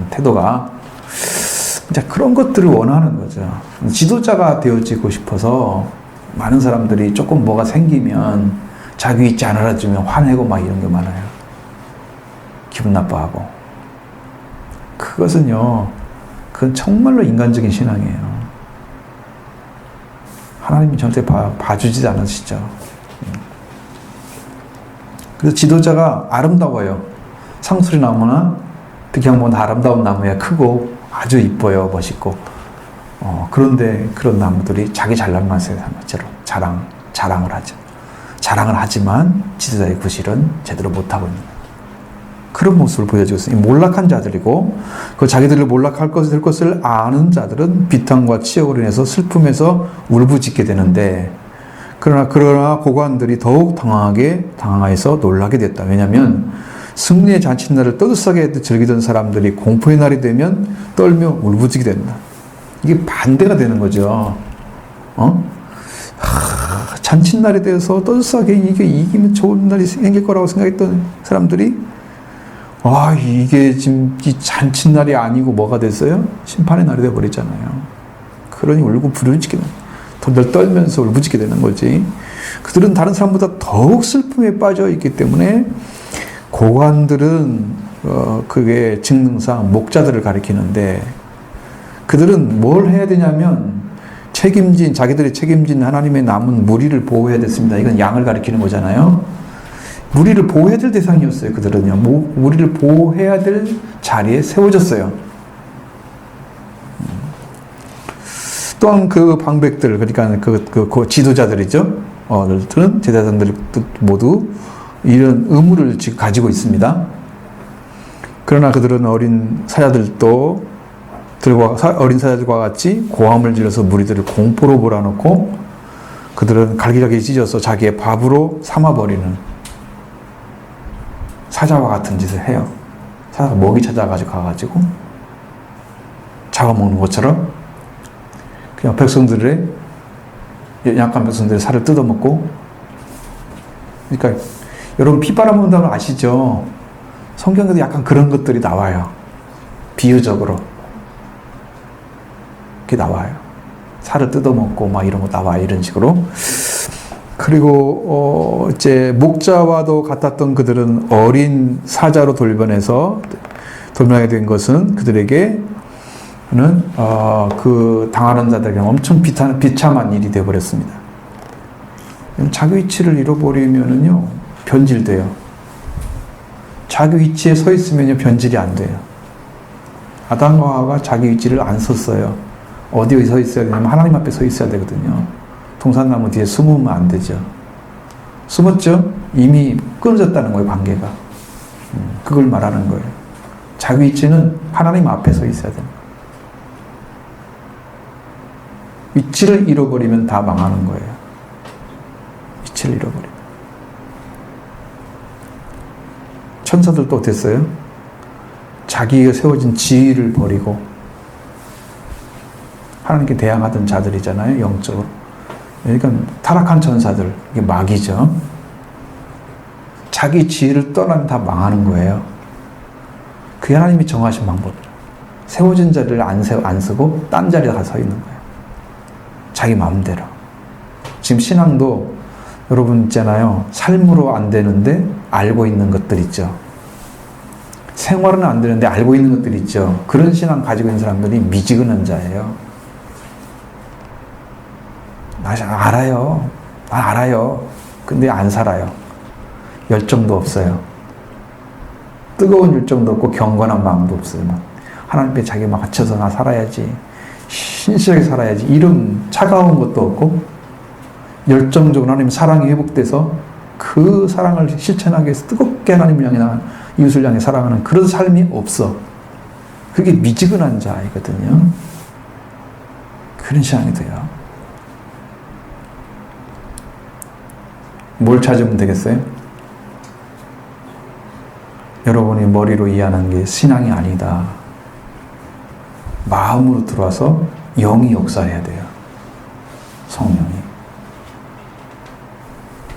태도가. 이제 그런 것들을 원하는 거죠. 지도자가 되어지고 싶어서 많은 사람들이 조금 뭐가 생기면 자기 위치 안 알아주면 화내고 막 이런 게 많아요. 기분 나빠하고. 그건 정말로 인간적인 신앙이에요. 하나님이 절대 봐주지 않으시죠. 그래서 지도자가 아름다워요. 상수리 나무나 백향목은 아름다운 나무야. 크고 아주 이뻐요. 멋있고. 그런데 그런 나무들이 자기 잘난 맛에 한마디로 자랑을 하죠. 자랑을 하지만 지도자의 구실은 제대로 못하고 있는 거예요. 그런 모습을 보여주고 있어요. 몰락한 자들이고, 자기들을 몰락할 될 것을 아는 자들은 비탄과 치욕으로 인해서 슬픔에서 울부짖게 되는데, 그러나 고관들이 더욱 당황해서 놀라게 됐다. 왜냐하면 승리의 잔칫날을 떠들썩하게 즐기던 사람들이 공포의 날이 되면 떨며 울부짖게 된다. 이게 반대가 되는 거죠. 잔칫날에 대해서 떠들썩하게 이기면 좋은 날이 생길 거라고 생각했던 사람들이 이게 지금 이 잔칫날이 아니고 뭐가 됐어요? 심판의 날이 되어버렸잖아요. 그러니 울고 부르짖게 되는, 덜덜 떨면서 울부짖게 되는 거지. 그들은 다른 사람보다 더욱 슬픔에 빠져 있기 때문에 고관들은 그게 직능상 목자들을 가리키는데, 그들은 뭘 해야 되냐면 자기들이 책임진 하나님의 남은 무리를 보호해야 됐습니다. 이건 양을 가리키는 거잖아요. 무리를 보호해야 될 대상이었어요. 그들은요. 무리를 보호해야 될 자리에 세워졌어요. 또한 그 방백들, 그러니까 그 지도자들이죠. 제자들은 모두 이런 의무를 지금 가지고 있습니다. 그러나 그들은 어린 사자들과 같이 고함을 질러서 무리들을 공포로 몰아넣고 그들은 갈기갈기 찢어서 자기의 밥으로 삼아버리는 사자와 같은 짓을 해요. 사자가 먹이 찾아가지고 가가지고 잡아먹는 것처럼 그냥 백성들의 약한 백성들의 살을 뜯어먹고, 그러니까 여러분 피 빨아먹는다는 거 아시죠? 성경에도 약간 그런 것들이 나와요. 비유적으로 이렇게 나와요. 살을 뜯어먹고 막 이런 거 나와요. 이런 식으로. 그리고 이제 목자와도 같았던 그들은 어린 사자로 돌변해서 돌변하게 된 것은 그들에게는 그 당하는 자들에게 엄청 비참한 일이 되어버렸습니다. 자기 위치를 잃어버리면은요 변질돼요. 자기 위치에 서 있으면요 변질이 안 돼요. 아담과 하와가 자기 위치를 안 섰어요. 어디에 서 있어야 되냐면 하나님 앞에 서 있어야 되거든요. 동산나무 뒤에 숨으면 안 되죠. 숨었죠? 이미 끊어졌다는 거예요, 관계가. 그걸 말하는 거예요. 자기 위치는 하나님 앞에 서 있어야 됩니다. 위치를 잃어버리면 다 망하는 거예요. 위치를 잃어버리면. 천사들도 어땠어요? 자기가 세워진 지위를 버리고 하나님께 대항하던 자들이잖아요, 영적으로. 그러니까 타락한 천사들, 이게 마귀죠. 자기 지위를 떠나면 다 망하는 거예요. 그게 하나님이 정하신 방법이에요. 세워진 자리를 안 쓰고 딴 자리에 가서 서 있는 거예요. 자기 마음대로. 지금 신앙도 여러분 있잖아요. 삶으로 안 되는데 알고 있는 것들 있죠. 생활은 안 되는데 알고 있는 것들 있죠. 그런 신앙 가지고 있는 사람들이 미지근한 자예요. 알아요. 알아요. 근데 안 살아요. 열정도 없어요. 뜨거운 열정도 없고 경건한 마음도 없어요. 막 하나님께 자기 막 갇혀서 나 살아야지. 신실하게 살아야지. 이런 차가운 것도 없고 열정적으로 하나님 사랑이 회복돼서 그 사랑을 실천하기 위해서 뜨겁게 하나님을 향해 이웃을 향해 사랑하는 그런 삶이 없어. 그게 미지근한 자이거든요. 그런 신앙이 돼요. 뭘 찾으면 되겠어요? 여러분이 머리로 이해하는 게 신앙이 아니다. 마음으로 들어와서 영이 역사해야 돼요. 성령이.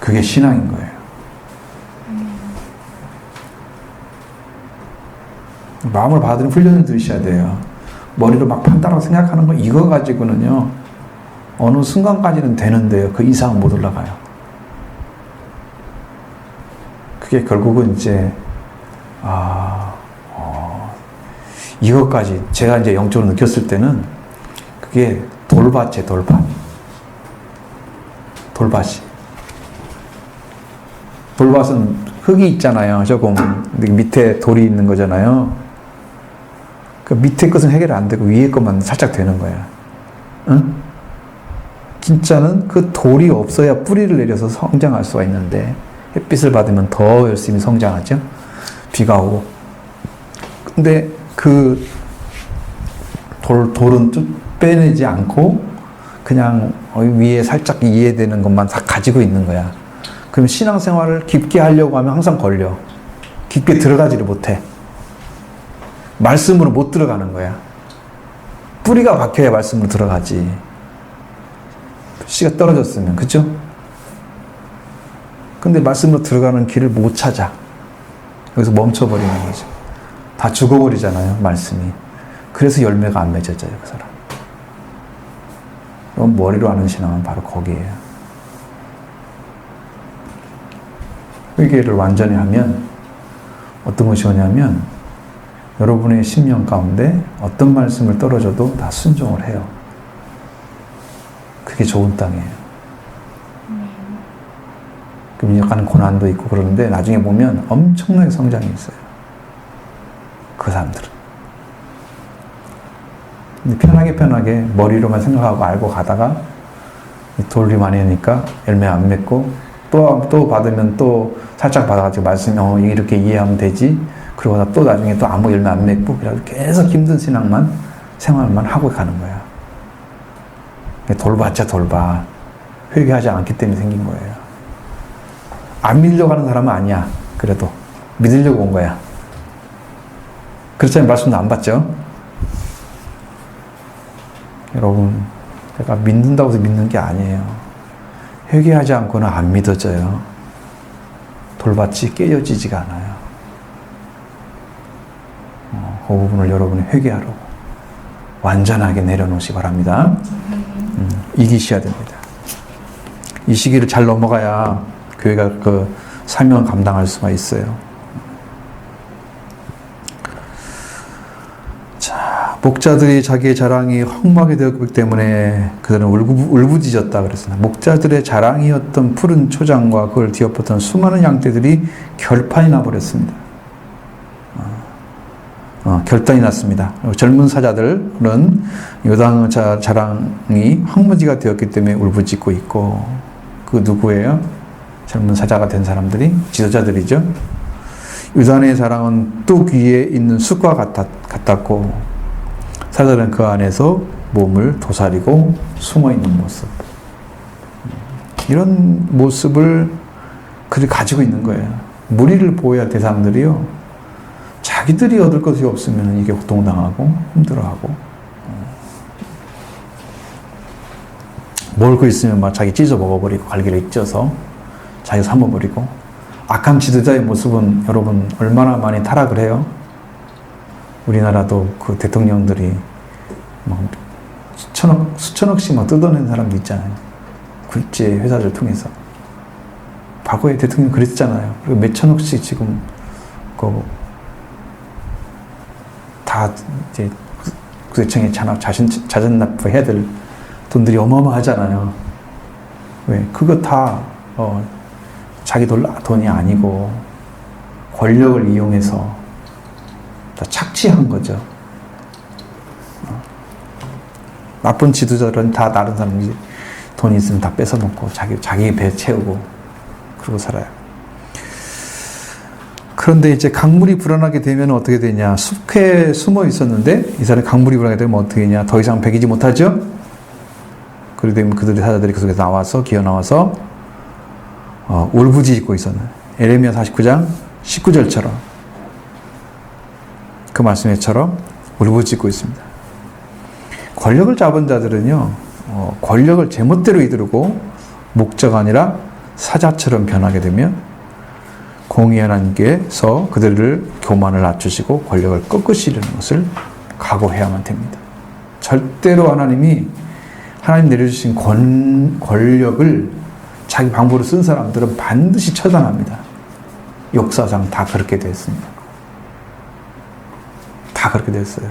그게 신앙인 거예요. 마음을 받아들이는 훈련을 들으셔야 돼요. 머리로 막 판단하고 생각하는 거 이거 가지고는요 어느 순간까지는 되는데요. 그 이상은 못 올라가요. 그게 결국은 이제 이것까지 제가 이제 영적으로 느꼈을 때는 그게 돌밭이에요. 돌밭이. 돌밭은 흙이 있잖아요. 조금 밑에 돌이 있는 거잖아요. 그 밑에 것은 해결 안 되고 위에 것만 살짝 되는 거야. 응? 진짜는 그 돌이 없어야 뿌리를 내려서 성장할 수가 있는데 햇빛을 받으면 더 열심히 성장하죠. 비가 오고. 근데 그 돌은 좀 빼내지 않고 그냥 위에 살짝 이해되는 것만 다 가지고 있는 거야. 그럼 신앙생활을 깊게 하려고 하면 항상 걸려. 깊게 들어가지를 못해. 말씀으로 못 들어가는 거야. 뿌리가 박혀야 말씀으로 들어가지. 씨가 떨어졌으면, 그죠? 근데 말씀으로 들어가는 길을 못 찾아. 여기서 멈춰버리는 거죠. 다 죽어버리잖아요, 말씀이. 그래서 열매가 안 맺어져요, 그 사람. 그럼 머리로 하는 신앙은 바로 거기에요. 회개를 완전히 하면 어떤 것이 오냐면 여러분의 심령 가운데 어떤 말씀을 떨어져도 다 순종을 해요. 그게 좋은 땅이에요. 그럼 약간 고난도 있고 그러는데 나중에 보면 엄청나게 성장이 있어요. 그 사람들은. 근데 편하게 머리로만 생각하고 알고 가다가 돌이 많이 오니까 열매 안 맺고 또 받으면 또 살짝 받아가지고 말씀 이렇게 이해하면 되지. 그러고 또 나중에 또 아무 열매 안 맺고 그래서 계속 힘든 생활만 하고 가는 거야. 돌밭이야, 돌밭. 회개하지 않기 때문에 생긴 거예요. 안 믿으려고 하는 사람은 아니야. 그래도 믿으려고 온 거야. 그렇잖아요. 말씀도 안 받죠? 여러분, 내가 믿는다고 해서 믿는 게 아니에요. 회개하지 않고는 안 믿어져요. 돌밭이 깨져지지가 않아요. 그 부분을 여러분이 회개하라고 완전하게 내려놓으시기 바랍니다. 이기셔야 됩니다. 이 시기를 잘 넘어가야 교회가 그 사명을 감당할 수가 있어요. 자, 목자들이 자기의 자랑이 황무하게 되었기 때문에 그들은 울부짖었다 그랬습니다. 목자들의 자랑이었던 푸른 초장과 그걸 뒤엎었던 수많은 양떼들이 결판이 나버렸습니다. 결단이 났습니다. 젊은 사자들은 요단 자랑이 황무지가 되었기 때문에 울부짖고 있고, 그 누구예요? 젊은 사자가 된 사람들이 지도자들이죠. 요단의 자랑은 뚝 위에 있는 숲과 같았고 사자들은 그 안에서 몸을 도사리고 숨어 있는 모습, 이런 모습을 그들이 가지고 있는 거예요. 무리를 보호해야 할 대상들이요, 자기들이 얻을 것이 없으면 이게 고통당하고 힘들어하고, 먹을 거 있으면 막 자기 찢어 먹어버리고 갈기를 찢어서 자기가 삼아버리고, 악한 지도자의 모습은 여러분 얼마나 많이 타락을 해요. 우리나라도 그 대통령들이 막 수천억씩 막 뜯어낸 사람도 있잖아요. 굴지 회사를 통해서. 과거에 대통령 그랬잖아요. 그리고 몇 천억씩 지금 다 이제 국세청에 자진 납부해야 될 돈들이 어마어마하잖아요. 왜? 그거 다 자기 돈이 아니고 권력을 이용해서 다 착취한 거죠. 나쁜 지도자들은 다 다른 사람이 돈이 있으면 다 뺏어먹고 자기 배 채우고 그러고 살아요. 그런데 이제 강물이 불어나게 되면 어떻게 되냐? 숲에 숨어 있었는데 이 사람이 강물이 불어나게 되면 어떻게 되냐? 더 이상 배기지 못하죠? 그러게 되면 그들의 사자들이 그 속에서 기어 나와서 울부짖고 있었는 에레미야 49장 19절처럼 그 말씀에처럼 울부짖고 있습니다. 권력을 잡은 자들은요, 권력을 제멋대로 이루고 목자가 아니라 사자처럼 변하게 되면 공의의 하나님께서 그들을 교만을 낮추시고 권력을 꺾으시려는 것을 각오해야만 됩니다. 절대로 하나님 내려주신 권력을 자기 방법으로 쓴 사람들은 반드시 처단합니다. 역사상 다 그렇게 됐습니다. 다 그렇게 됐어요.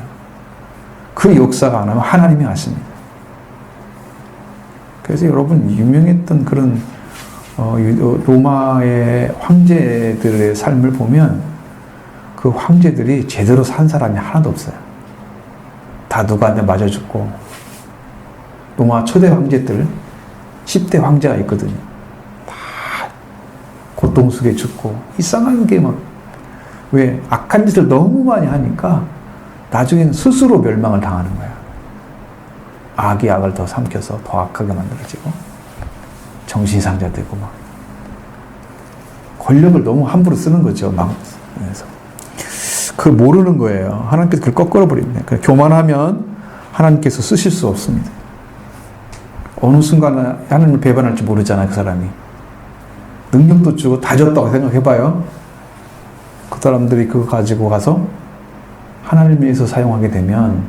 그 역사가 안 하면 하나님이 하십니다. 그래서 여러분, 유명했던 그런 로마의 황제들의 삶을 보면 그 황제들이 제대로 산 사람이 하나도 없어요. 다 누구한테 맞아 죽고, 로마 초대 황제들 10대 황제가 있거든요. 다 고통 속에 죽고 이상한 게 막, 왜? 악한 짓을 너무 많이 하니까 나중에는 스스로 멸망을 당하는 거야. 악이 악을 더 삼켜서 더 악하게 만들어지고 정신상자 되고 막 권력을 너무 함부로 쓰는 거죠. 막 그래서 그걸 모르는 거예요. 하나님께서 그걸 꺾어 버립니다. 교만하면 하나님께서 쓰실 수 없습니다. 어느 순간에 하나님을 배반할 줄 모르잖아요. 그 사람이 능력도 주고 다 줬다고 생각해봐요. 그 사람들이 그거 가지고 가서 하나님을 위해서 사용하게 되면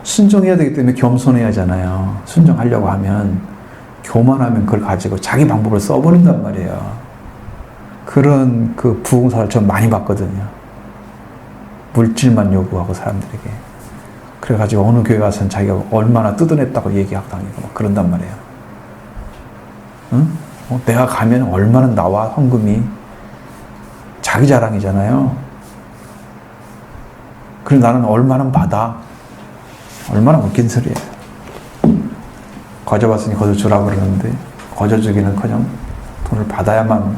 순종해야 되기 때문에 겸손해야 하잖아요. 순종하려고 하면, 교만하면 그걸 가지고 자기 방법을 써버린단 말이에요. 그런 그 부흥사를 전 많이 봤거든요. 물질만 요구하고 사람들에게. 그래가지고 어느 교회 가서는 자기가 얼마나 뜯어냈다고 얘기하고 다니고 막 그런단 말이에요. 응? 내가 가면 얼마나 나와, 헌금이. 자기 자랑이잖아요. 그리고 나는 얼마나 받아. 얼마나 웃긴 소리예요. 거저 받으니 거저 주라고 그러는데 거저 주기는커녕 돈을 받아야만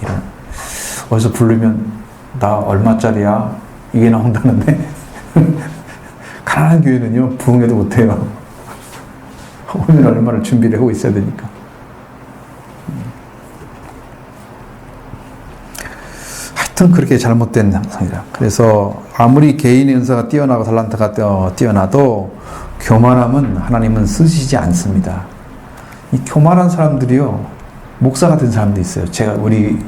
이런. 어디서 부르면 나 얼마짜리야? 이게 나온다는데 가난한 교회는요 부흥해도 못해요. 오면 얼마나 준비를 하고 있어야 되니까. 하여튼 그렇게 잘못된 상이다. 그래서 아무리 개인의 은사가 뛰어나고 달란트가 뛰어나도 교만함은 하나님은 쓰시지 않습니다. 이 교만한 사람들이요, 목사가 된 사람도 있어요. 제가 우리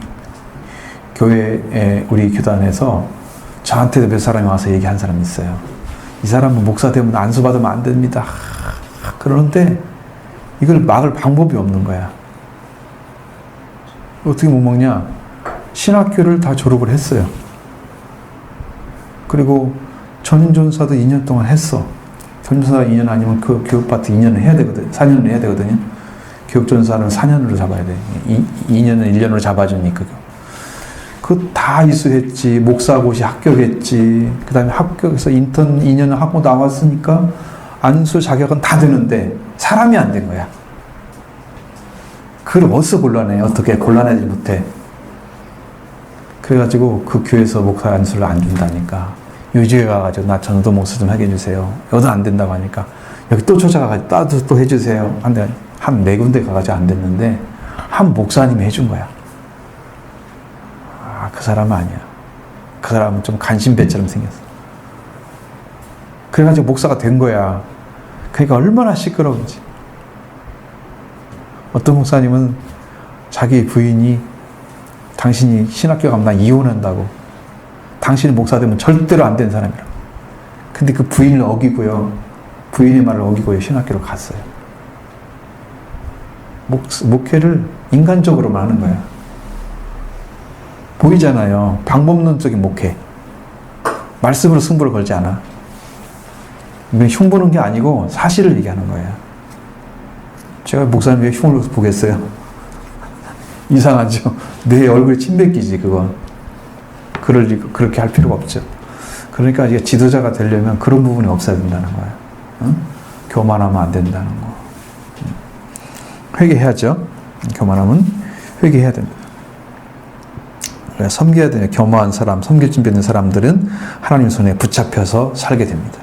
교회에, 우리 교단에서 저한테도 몇 사람이 와서 얘기한 사람이 있어요. 이 사람은 목사 되면 안수받으면 안 됩니다. 그러는데 이걸 막을 방법이 없는 거야. 어떻게 못 막냐? 신학교를 다 졸업을 했어요. 그리고 전전사도 2년 동안 했어. 전전사 2년 아니면 그 교육파트 2년을 해야 되거든. 4년을 해야 되거든요. 교육전사는 4년으로 잡아야 돼. 2년은 1년으로 잡아주니까. 그 다 이수했지. 목사고시 합격했지. 그 다음에 합격해서 인턴 2년을 하고 나왔으니까 안수 자격은 다 되는데 사람이 안 된 거야. 그걸 어디서 곤란해? 어떻게 곤란하지 못해? 그래가지고 그 교회에서 목사 안수를 안 준다니까. 유지에 가가지고 나 전도 목사 좀 하게 해주세요. 여기도 안 된다고 하니까 여기 또 찾아가가지고 나도 또 해주세요. 한 4군데 가가지고 안 됐는데 한 목사님이 해준 거야. 아, 그 사람은 아니야. 그 사람은 좀 간신배처럼 생겼어. 그래가지고 목사가 된 거야. 그러니까 얼마나 시끄러운지. 어떤 목사님은 자기 부인이 당신이 신학교 가면 나 이혼한다고. 당신이 목사 되면 절대로 안 된 사람이라고. 근데 그 부인을 어기고요. 부인의 말을 어기고요. 신학교로 갔어요. 목회를 인간적으로만 하는 거야. 보이잖아요. 방법론적인 목회. 말씀으로 승부를 걸지 않아. 이건 흉보는 게 아니고 사실을 얘기하는 거예요. 제가 목사님 왜 흉을 보겠어요? 이상하죠? 내 얼굴에 침 뱉기지, 그건. 그렇게 할 필요가 없죠. 그러니까 이게 지도자가 되려면 그런 부분이 없어야 된다는 거예요. 응? 교만하면 안 된다는 거. 회개해야죠. 교만하면 회개해야 됩니다. 섬겨야 되는 교만한 사람, 섬길 준비 있는 사람들은 하나님 손에 붙잡혀서 살게 됩니다.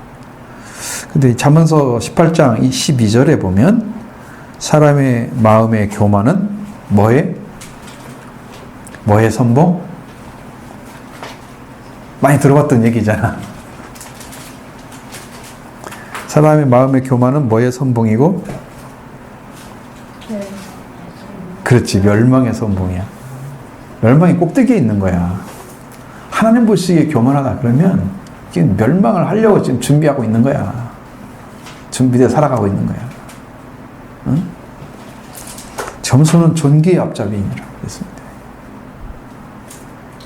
근데 잠언서 18장 12절에 보면 사람의 마음의 교만은 뭐에 선봉? 많이 들어봤던 얘기잖아. 사람의 마음의 교만은 뭐의 선봉이고? 그렇지, 멸망의 선봉이야. 멸망이 꼭대기에 있는 거야. 하나님 보시기에 교만하다 그러면 지금 멸망을 하려고 지금 준비하고 있는 거야. 준비되어 살아가고 있는 거야. 응? 겸손은 존귀의 앞잡이니라 그랬습니다.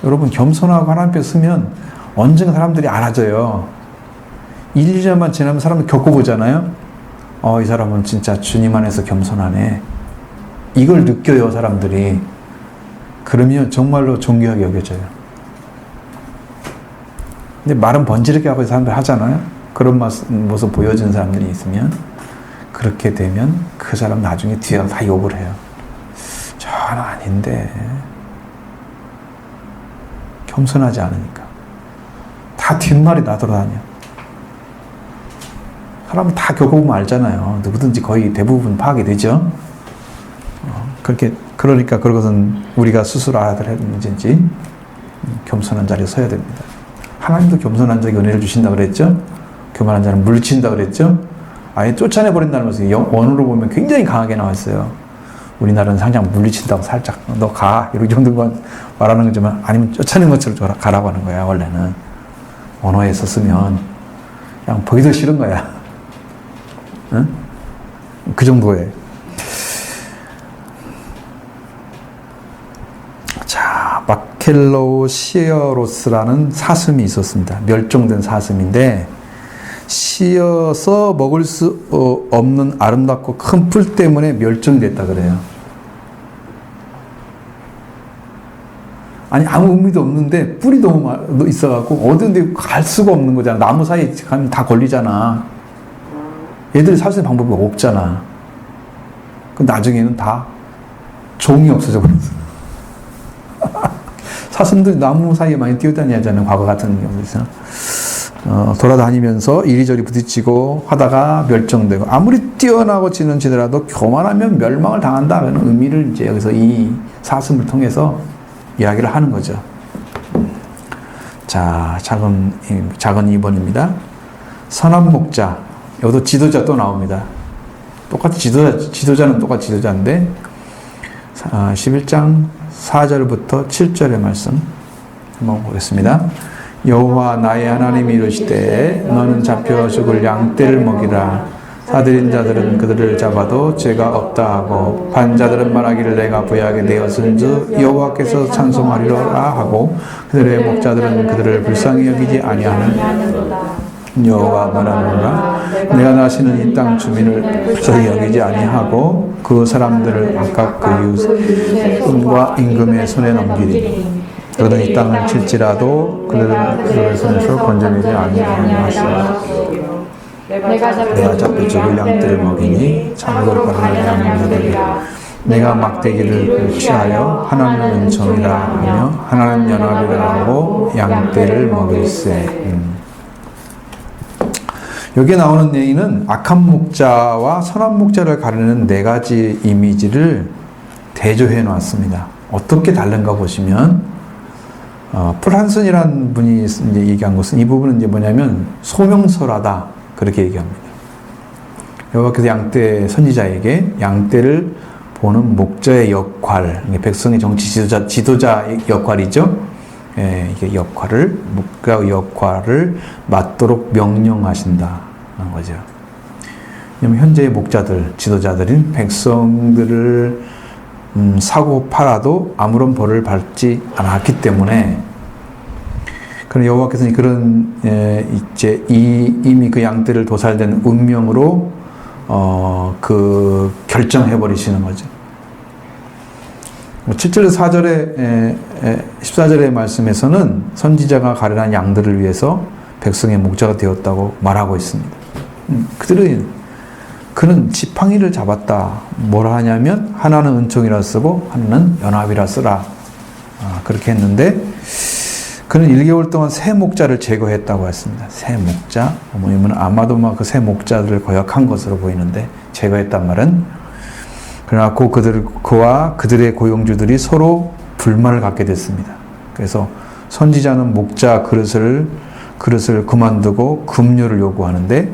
여러분, 겸손하고 하나님 앞에 서면 언젠가 사람들이 알아져요. 1, 2년만 지나면 사람들 겪어보잖아요. 이 사람은 진짜 주님 안에서 겸손하네. 이걸 느껴요, 사람들이. 그러면 정말로 존귀하게 여겨져요. 근데 말은 번지르게 하고 사람들 하잖아요. 그런 모습 보여주는 사람들이 있으면 그렇게 되면 그 사람 나중에 뒤에 다 욕을 해요. 저는 아닌데. 겸손하지 않으니까. 다 뒷말이 나돌아다녀. 사람은 다 겪어보면 알잖아요. 누구든지 거의 대부분 파악이 되죠. 그러니까 그것은 우리가 스스로 알아야 될 문제인지 겸손한 자리에 서야 됩니다. 하나님도 겸손한 자에게 은혜를 주신다고 그랬죠. 교만한 자는 물리친다고 그랬죠. 아예 쫓아내버린다는 것이 원어로 보면 굉장히 강하게 나와 있어요. 우리나라는 상장 물리친다고 살짝 너 가 이런 정도만 말하는 거지만 아니면 쫓아내는 것처럼 가라고 하는 거야. 원래는 언어에 썼으면 그냥 보기도 싫은 거야. 응? 그 정도에. 자, 마켈로시어로스라는 사슴이 있었습니다. 멸종된 사슴인데 씌어서 먹을 수 없는 아름답고 큰 풀 때문에 멸종됐다 그래요. 아니, 아무 의미도 없는데 뿔이 너무 있어갖고 어딘데 갈 수가 없는 거잖아. 나무 사이에 가면 다 걸리잖아. 얘들이 살 수 있는 방법이 없잖아. 그 나중에는 다 종이 없어져 버렸어. 사슴들이 나무 사이에 많이 뛰어다니잖아요. 과거 같은 경우에서. 돌아다니면서 이리저리 부딪히고 하다가 멸종되고 아무리 뛰어나고 지는지더라도 교만하면 멸망을 당한다. 그런 의미를 이제 여기서 이 사슴을 통해서 이야기를 하는 거죠. 자, 작은 2번입니다. 선한 목자. 여기도 지도자 또 나옵니다. 똑같이 지도자는 똑같이 지도자인데 11장 4절부터 7절의 말씀 한번 보겠습니다. 여호와 나의 하나님이 이르시되 너는 잡혀 죽을 양떼를 먹이라. 사들인 자들은 그들을 잡아도 죄가 없다 하고 반자들은 말하기를 내가 부유하게 되었은즉 여호와께서 찬송하리라 하고 그들의 목자들은 그들을 불쌍히 여기지 아니하는 여호와 말하노라. 내가 다시는 이 땅 주민을 불쌍히 여기지 아니하고 그 사람들을 각각 그 이웃과 임금의 손에 넘기리. 그들은 이 땅을 칠지라도 그들의 손에서 건져내지 아니하시라. 내가 잡혀 죽을 양떼를 먹이니 참으로 바르는 양들이라. 내가 막대기를 취하여 하나는 은총이라 하며 하나는 연합이라 하고 양떼를 먹일세. 여기에 나오는 얘기는 악한 목자와 선한 목자를 가르는 네 가지 이미지를 대조해 놨습니다. 어떻게 다른가 보시면 프란슨이라는 분이 이제 얘기한 것은 이 부분은 이제 뭐냐면 소명설하다 그렇게 얘기합니다. 여호와께서 양떼 선지자에게 양떼를 보는 목자의 역할, 백성의 정치 지도자 역할이죠. 예, 이게 목자의 역할을 맡도록 명령하신다는 거죠. 왜냐하면 현재의 목자들, 지도자들인 백성들을 사고 팔아도 아무런 벌을 받지 않았기 때문에 그런 여호와께서는 그런 이제 이미 그 양떼를 도살된 운명으로 그 결정해 버리시는 거죠. 7절에서 4절에 14절의 말씀에서는 선지자가 가련한 양들을 위해서 백성의 목자가 되었다고 말하고 있습니다. 그는 지팡이를 잡았다. 뭐라 하냐면 하나는 은총이라 쓰고 하나는 연합이라 쓰라. 그렇게 했는데 그는 1개월 동안 새 목자를 제거했다고 했습니다. 새 목자. 어머님은 아마도 그 새 목자들을 거역한 것으로 보이는데 제거했단 말은 그러나 그와 그들의 고용주들이 서로 불만을 갖게 됐습니다. 그래서 선지자는 목자 그릇을 그만두고 급료를 요구하는데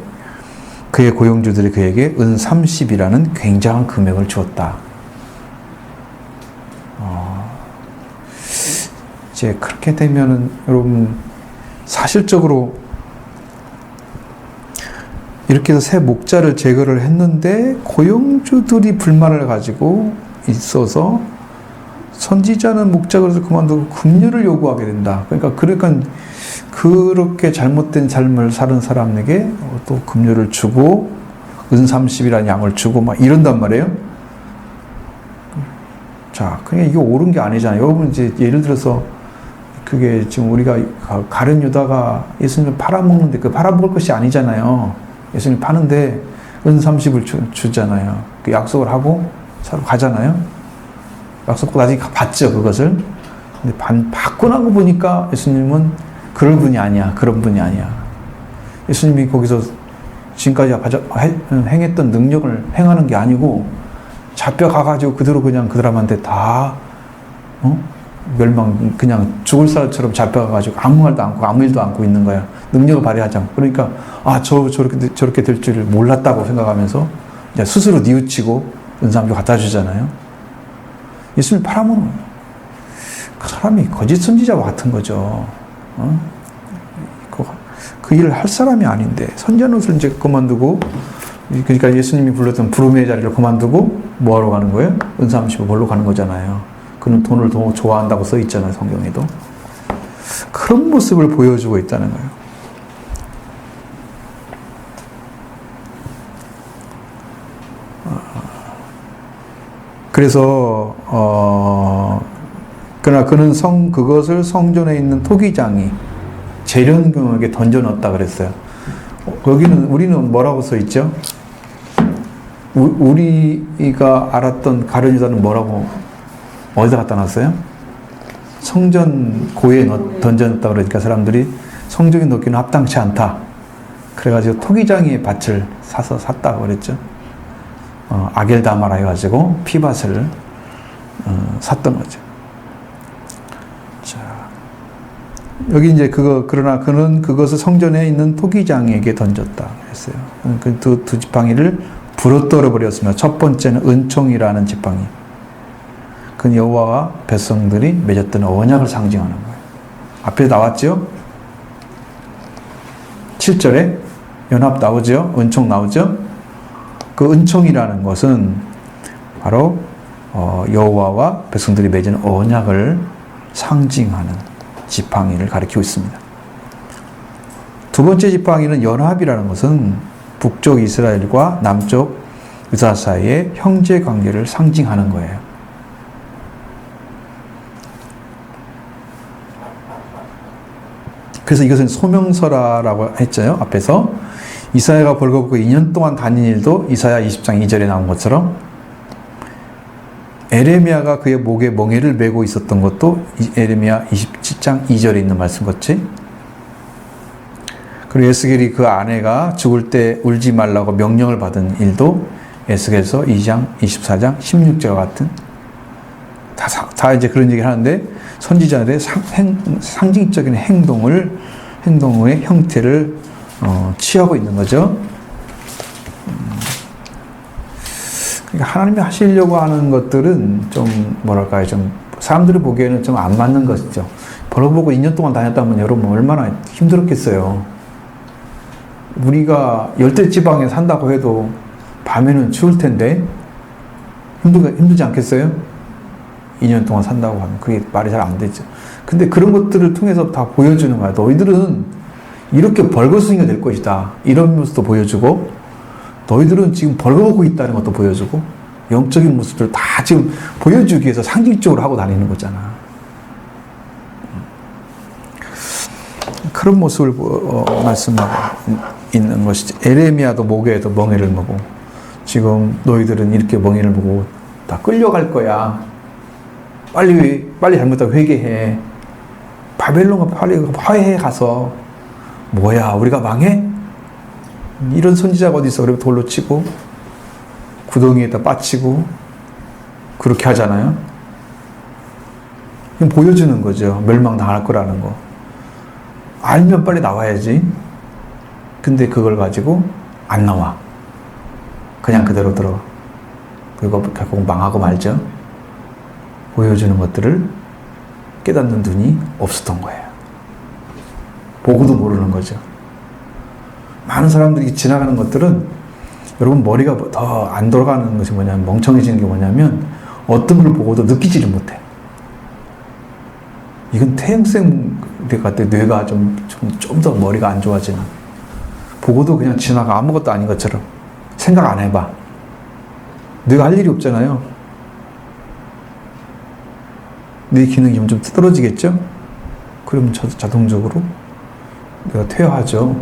그의 고용주들이 그에게 은 30이라는 굉장한 금액을 주었다. 이제 그렇게 되면은 여러분 사실적으로 이렇게 해서 새 목자를 제거를 했는데 고용주들이 불만을 가지고 있어서 선지자는 목자 그릇을 그만두고 급료를 요구하게 된다. 그러니까 그렇게 잘못된 삶을 사는 사람에게 또 급료를 주고 은 30이라는 양을 주고 막 이런단 말이에요. 자, 그냥 이게 옳은 게 아니잖아요. 여러분 이제 예를 들어서 그게 지금 우리가 가룟 유다가 예수님을 팔아먹는데 그 팔아먹을 것이 아니잖아요. 예수님 파는데 은 30을 주잖아요. 그 약속을 하고 서로 가잖아요. 약속하고 나중에 받죠, 그것을. 근데 받고 나고 보니까 예수님은 그런 분이 아니야. 예수님이 거기서 지금까지 행했던 능력을 행하는 게 아니고 잡혀가가지고 그대로 그냥 그 사람한테 다 멸망, 그냥 죽을 사람처럼 잡혀가가지고 아무 말도 않고 아무 일도 않고 있는 거야. 능력을 발휘하지 않고. 그러니까 저렇게 될 줄을 몰랐다고 생각하면서 이제 스스로 뉘우치고 은삼도 갖다 주잖아요. 예수님 팔아먹는 거예요. 그 사람이 거짓 선지자와 같은 거죠. 그 일을 할 사람이 아닌데 선지자 노릇을 이제 그만두고 그러니까 예수님이 불렀던 부름의 자리를 그만두고 뭐하러 가는 거예요? 은사 30을 벌러 가는 거잖아요. 그는 돈을 더 좋아한다고 써 있잖아요, 성경에도. 그런 모습을 보여주고 있다는 거예요. 그래서 그러나 그는 그것을 성전에 있는 토기장이 재련금에게 던져 넣었다 그랬어요. 여기는 우리는 뭐라고 써 있죠? 우리가 알았던 가룟 유다는 뭐라고 어디다 갖다 놨어요? 성전 고에 던져 넣었다 그러니까 사람들이 성적인 놓기는 합당치 않다. 그래가지고 토기장의 밭을 샀다고 그랬죠. 아겔다마라 해가지고 피밭을 샀던 거죠. 자, 여기 이제 그러나 그는 그것을 성전에 있는 토기장에게 던졌다 했어요. 그 두 지팡이를 부러뜨려 버렸습니다. 첫 번째는 은총이라는 지팡이. 그 여호와와 백성들이 맺었던 언약을 상징하는 거예요. 앞에 나왔죠? 7절에 연합 나오죠? 은총 나오죠? 그 은총이라는 것은 바로 여호와와 백성들이 맺은 언약을 상징하는 지팡이를 가리키고 있습니다. 두 번째 지팡이는 연합이라는 것은 북쪽 이스라엘과 남쪽 유다 사이의 형제 관계를 상징하는 거예요. 그래서 이것은 소명서라고 했죠. 앞에서 이사야가 벌거벗고 2년 동안 다닌 일도 이사야 20장 2절에 나온 것처럼 에레미야가 그의 목에 멍에를 메고 있었던 것도 에레미야 27장 2절에 있는 말씀 같이, 그리고 에스겔이 그 아내가 죽을 때 울지 말라고 명령을 받은 일도 에스겔서 2장 24장 16절과 같은, 다 이제 그런 얘기를 하는데 선지자들의 상징적인 행동의 형태를 취하고 있는 거죠. 그러니까 하나님이 하시려고 하는 것들은 좀 뭐랄까요, 좀 사람들이 보기에는 좀 안 맞는 것이죠. 벌어보고 2년 동안 다녔다면 여러분 얼마나 힘들었겠어요. 우리가 열대지방에 산다고 해도 밤에는 추울 텐데 힘들지 않겠어요? 2년 동안 산다고 하면 그게 말이 잘 안 되죠. 근데 그런 것들을 통해서 다 보여주는 거야. 너희들은 이렇게 벌거숭이가 될 것이다. 이런 모습도 보여주고, 너희들은 지금 벌거벗고 있다는 것도 보여주고, 영적인 모습들 다 지금 보여주기 위해서 상징적으로 하고 다니는 거잖아. 그런 모습을 말씀하고 있는 것이지. 에레미야도 목에도 멍에를 메고, 지금 너희들은 이렇게 멍에를 메고 다 끌려갈 거야. 빨리 잘못하면 회개해. 바벨론과 빨리 화해해 가서. 뭐야, 우리가 망해? 이런 선지자가 어디 있어? 그리고 돌로 치고 구덩이에다 빠치고 그렇게 하잖아요. 그럼 보여주는 거죠. 멸망당할 거라는 거. 알면 빨리 나와야지. 근데 그걸 가지고 안 나와. 그냥 그대로 들어가. 그리고 결국 망하고 말죠. 보여주는 것들을 깨닫는 눈이 없었던 거예요. 보고도 모르는 거죠. 많은 사람들이 지나가는 것들은, 여러분 머리가 더 안 돌아가는 것이 뭐냐면, 멍청해지는 게 뭐냐면 어떤 걸 보고도 느끼지를 못해. 이건 태생생 같아. 뇌가 좀 더 머리가 안 좋아지는. 보고도 그냥 지나가. 아무것도 아닌 것처럼 생각 안 해봐. 뇌가 할 일이 없잖아요. 뇌 기능이 좀 떨어지겠죠? 그러면 자동적으로 내가 퇴화하죠.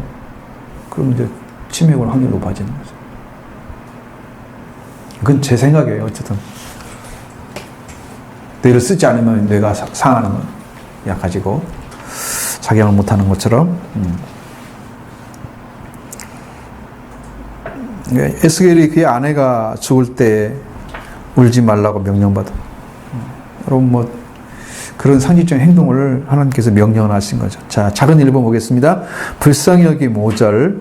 그럼 이제 치매 올 확률이 높아지는 거죠. 그건 제 생각이에요. 어쨌든 뇌를 쓰지 않으면 뇌가 상하는 거, 약해지고 작용을 못하는 것처럼. 에스겔이 그의 아내가 죽을 때 울지 말라고 명령받아. 여러분 뭐 그런 상징적인 행동을 하나님께서 명령을 하신 거죠. 자, 작은 1번 보겠습니다. 불쌍히 여김 5절.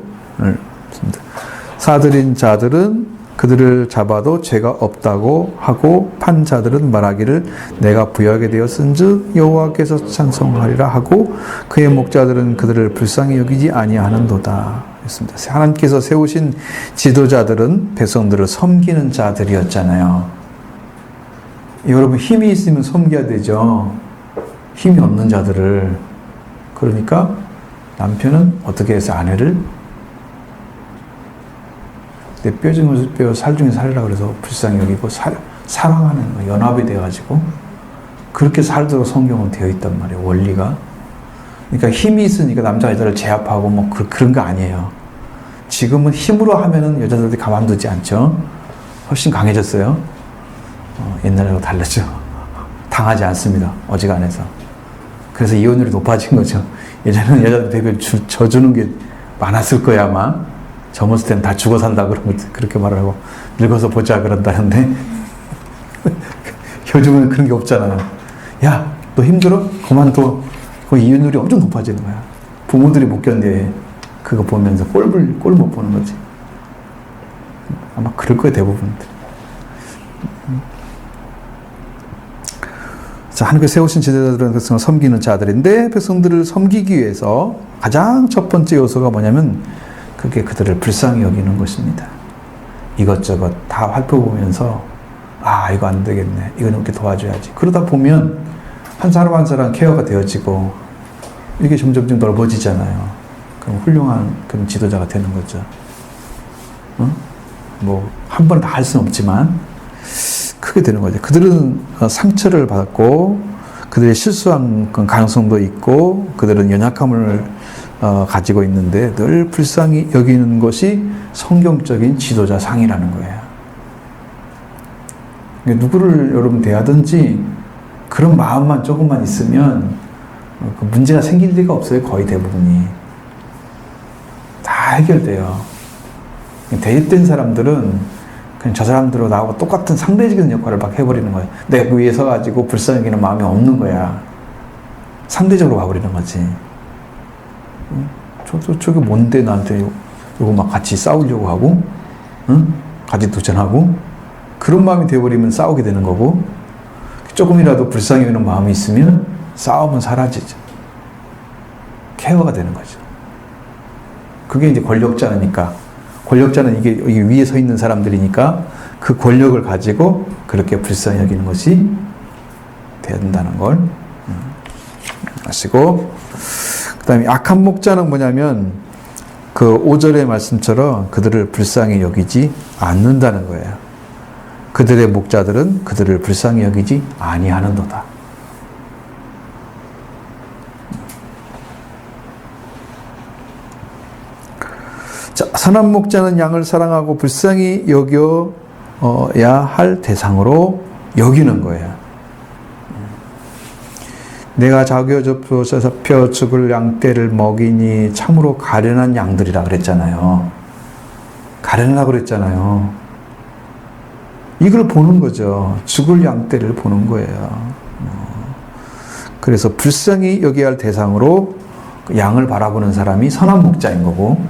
사들인 자들은 그들을 잡아도 죄가 없다고 하고, 판 자들은 말하기를 내가 부여하게 되었은즉 여호와께서 찬송하리라 하고, 그의 목자들은 그들을 불쌍히 여기지 아니하는도다 했습니다. 하나님께서 세우신 지도자들은 백성들을 섬기는 자들이었잖아요. 여러분 힘이 있으면 섬겨야 되죠. 힘이 없는 자들을. 그러니까 남편은 어떻게 해서 아내를 내 뼈 중에서 뼈, 살 중에 살이라 그래서 불쌍히 여기고 사랑하는 거, 연합이 돼가지고 그렇게 살도록 성경은 되어 있단 말이에요. 원리가. 그러니까 힘이 있으니까 남자 여자를 제압하고 뭐 그런 거 아니에요. 지금은 힘으로 하면은 여자들이 가만두지 않죠. 훨씬 강해졌어요. 옛날하고 달랐죠. 당하지 않습니다. 어지간해서. 그래서 이혼율이 높아진 거죠. 예전에는 여자들 되게 져주는 게 많았을 거야, 아마. 젊었을 때는 다 죽어 산다 그렇게 말을 하고 늙어서 보자 그런다는데 요즘은 그런 게 없잖아요. 야, 너 힘들어? 그만둬. 그 이혼율이 엄청 높아지는 거야. 부모들이 못 견뎌. 그거 보면서 꼴 못 보는 거지. 아마 그럴 거예요, 대부분들. 자, 하나님께 세우신 지도자들은 백성을 섬기는 자들인데 백성들을 섬기기 위해서 가장 첫 번째 요소가 뭐냐면 그게 그들을 불쌍히 여기는 것입니다. 이것저것 다 살펴보면서 아, 이거 안 되겠네. 이거는 이렇게 도와줘야지. 그러다 보면 한 사람 한 사람 케어가 되어지고 이게 점점 넓어지잖아요. 그럼 훌륭한 그런 지도자가 되는 거죠. 뭐 한 번에 다 할 수는 없지만 크게 되는 거죠. 그들은 상처를 받았고 그들의 실수한 가능성도 있고 그들은 연약함을 가지고 있는데 늘 불쌍히 여기는 것이 성경적인 지도자 상이라는 거예요. 누구를 여러분 대하든지 그런 마음만 조금만 있으면 그 문제가 생길 리가 없어요. 거의 대부분이. 다 해결돼요. 대입된 사람들은 그냥 저 사람들하고 나하고 똑같은 상대적인 역할을 막 해버리는 거예요. 내가 그 위에 서가지고 불쌍히 여기는 마음이 없는 거야. 상대적으로 와버리는 거지. 저게 뭔데 나한테 요거 막 같이 싸우려고 하고, 응? 같이 도전하고, 그런 마음이 되어버리면 싸우게 되는 거고, 조금이라도 불쌍히 여기는 마음이 있으면 싸움은 사라지죠. 케어가 되는 거죠. 그게 이제 권력자니까. 권력자는 이게 위에 서 있는 사람들이니까 그 권력을 가지고 그렇게 불쌍히 여기는 것이 된다는 걸 아시고, 그 다음에 악한 목자는 뭐냐면 그 5절의 말씀처럼 그들을 불쌍히 여기지 않는다는 거예요. 그들의 목자들은 그들을 불쌍히 여기지 아니하는도다. 자, 선한 목자는 양을 사랑하고 불쌍히 여겨야 할 대상으로 여기는 거예요. 내가 자기어 접혀 죽을 양떼를 먹이니 참으로 가련한 양들이라 그랬잖아요. 가련하라고 그랬잖아요. 이걸 보는 거죠. 죽을 양떼를 보는 거예요. 그래서 불쌍히 여겨야 할 대상으로 양을 바라보는 사람이 선한 목자인 거고,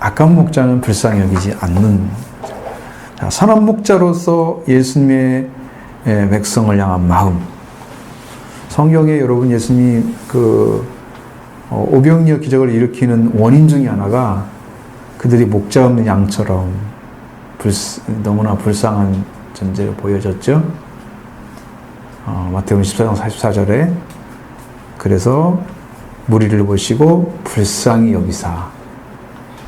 악한 목자는 불쌍히 여기지 않는. 자, 선한 목자로서 예수님의 백성을 향한 마음. 성경에 여러분 예수님이 오병이어 기적을 일으키는 원인 중에 하나가 그들이 목자 없는 양처럼 너무나 불쌍한 존재로 보여졌죠. 마태복음 14장 44절에 그래서 무리를 보시고 불쌍히 여기사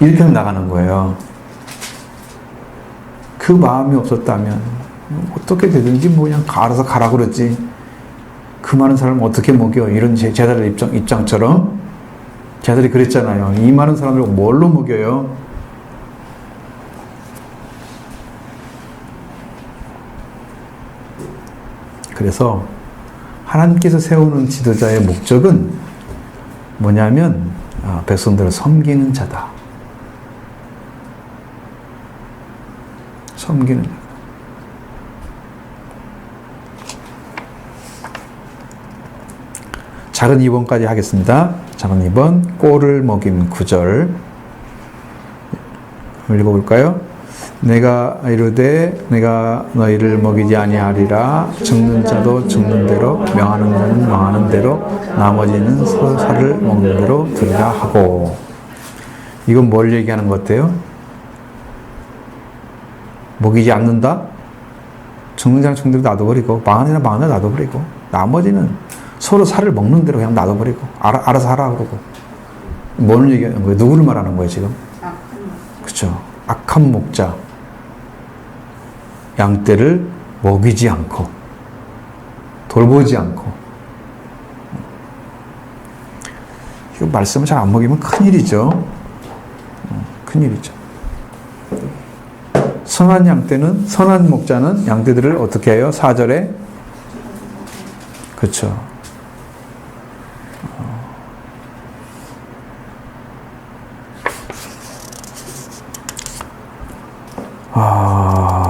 이렇게 나가는 거예요. 그 마음이 없었다면 어떻게 되든지 뭐 그냥 알아서 가라 그러지. 그 많은 사람을 어떻게 먹여? 이런 제자들 입장처럼 제자들이 그랬잖아요. 이 많은 사람을 뭘로 먹여요? 그래서 하나님께서 세우는 지도자의 목적은 뭐냐면 백성들을 섬기는 자다. 섬기는 자. 작은 2번까지 하겠습니다. 작은 2번 꼴을 먹임 9절 읽어볼까요? 내가 이르되 내가 너희를 먹이지 아니하리라. 죽는 자도 죽는 대로, 명하는 자는 명하는 대로, 나머지는 서로 살을 먹는 대로 들으라 하고. 이건 뭘 얘기하는 것 같아요? 먹이지 않는다? 죽는 자는 죽는 대로 놔둬버리고, 망하는 자는 망하는 대로 놔둬버리고, 나머지는 서로 살을 먹는 대로 그냥 놔둬버리고, 알아서 하라 그러고. 뭘 얘기하는 거예요? 누구를 말하는 거예요 지금? 그렇죠. 악한 목자. 양떼를 먹이지 않고 돌보지 않고. 이거 말씀을 잘 안 먹이면 큰일이죠. 큰일이죠. 선한 양떼는, 선한 목자는 양떼들을 어떻게 해요? 4절에. 그렇죠.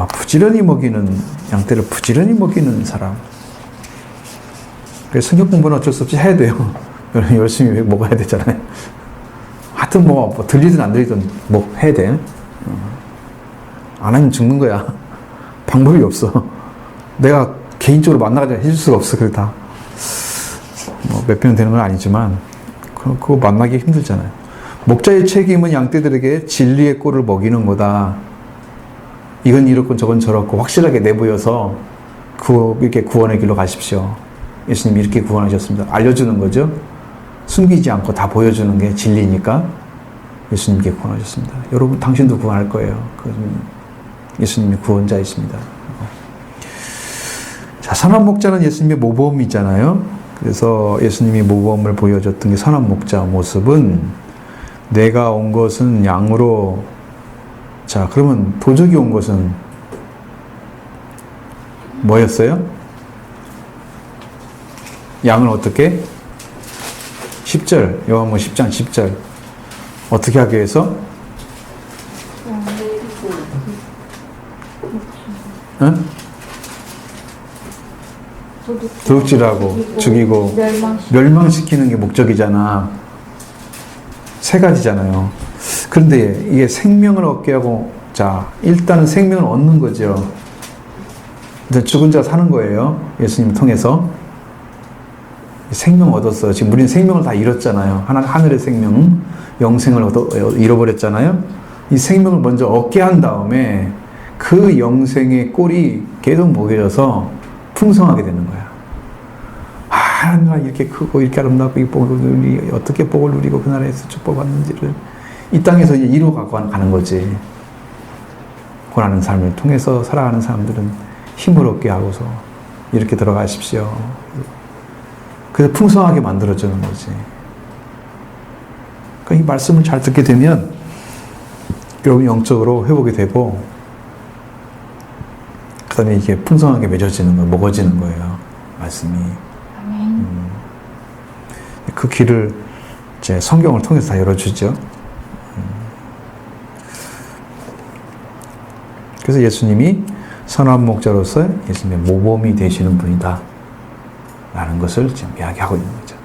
부지런히 먹이는, 양떼를 부지런히 먹이는 사람. 그래서 성경 공부는 어쩔 수 없이 해야 돼요. 열심히 먹어야 되잖아요. 하여튼 뭐 들리든 안 들리든 뭐 해야 돼. 안 하면 죽는 거야. 방법이 없어. 내가 개인적으로 만나가지고 해줄 수가 없어. 그게 다. 뭐 몇 명 되는 건 아니지만, 그거 만나기 힘들잖아요. 목자의 책임은 양떼들에게 진리의 꼴을 먹이는 거다. 이건 이렇고 저건 저렇고 확실하게 내보여서 이렇게 구원의 길로 가십시오. 예수님이 이렇게 구원하셨습니다. 알려주는 거죠. 숨기지 않고 다 보여주는 게 진리니까 예수님께 구원하셨습니다. 여러분 당신도 구원할 거예요. 예수님이 구원자이십니다. 자, 선한 목자는 예수님의 모범이잖아요. 그래서 예수님이 모범을 보여줬던 게 선한 목자 모습은 내가 온 것은 양으로. 자, 그러면 도적이 온 것은 뭐였어요? 양을 어떻게? 10절, 요한복음 10장 10절. 어떻게 하기 위해서? 응? 도둑질하고 죽이고 멸망시키는 게 목적이잖아. 세 가지잖아요. 그런데 이게 생명을 얻게 하고, 자, 일단은 생명을 얻는 거죠. 이제 죽은 자 사는 거예요. 예수님 통해서. 생명 얻었어요. 지금 우리는 생명을 다 잃었잖아요. 하늘의 생명, 영생을 잃어버렸잖아요. 이 생명을 먼저 얻게 한 다음에 그 영생의 꼴이 계속 먹여져서 풍성하게 되는 거야. 하나님아 이렇게 크고 이렇게 아름답고 이 복을 누리, 어떻게 복을 누리고 그 나라에서 축복받는지를 이 땅에서 이제 이루어가고 가는 거지. 고난하는 삶을 통해서 살아가는 사람들은 힘을 얻게 하고서 이렇게 들어가십시오. 그래서 풍성하게 만들어주는 거지. 그러니까 이 말씀을 잘 듣게 되면 여러분 영적으로 회복이 되고 그 다음에 이게 풍성하게 맺어지는 거예요. 먹어지는 거예요. 말씀이. 그 길을 이제 성경을 통해서 다 열어주죠. 그래서 예수님이 선한 목자로서 예수님의 모범이 되시는 분이다 라는 것을 지금 이야기하고 있는 거죠.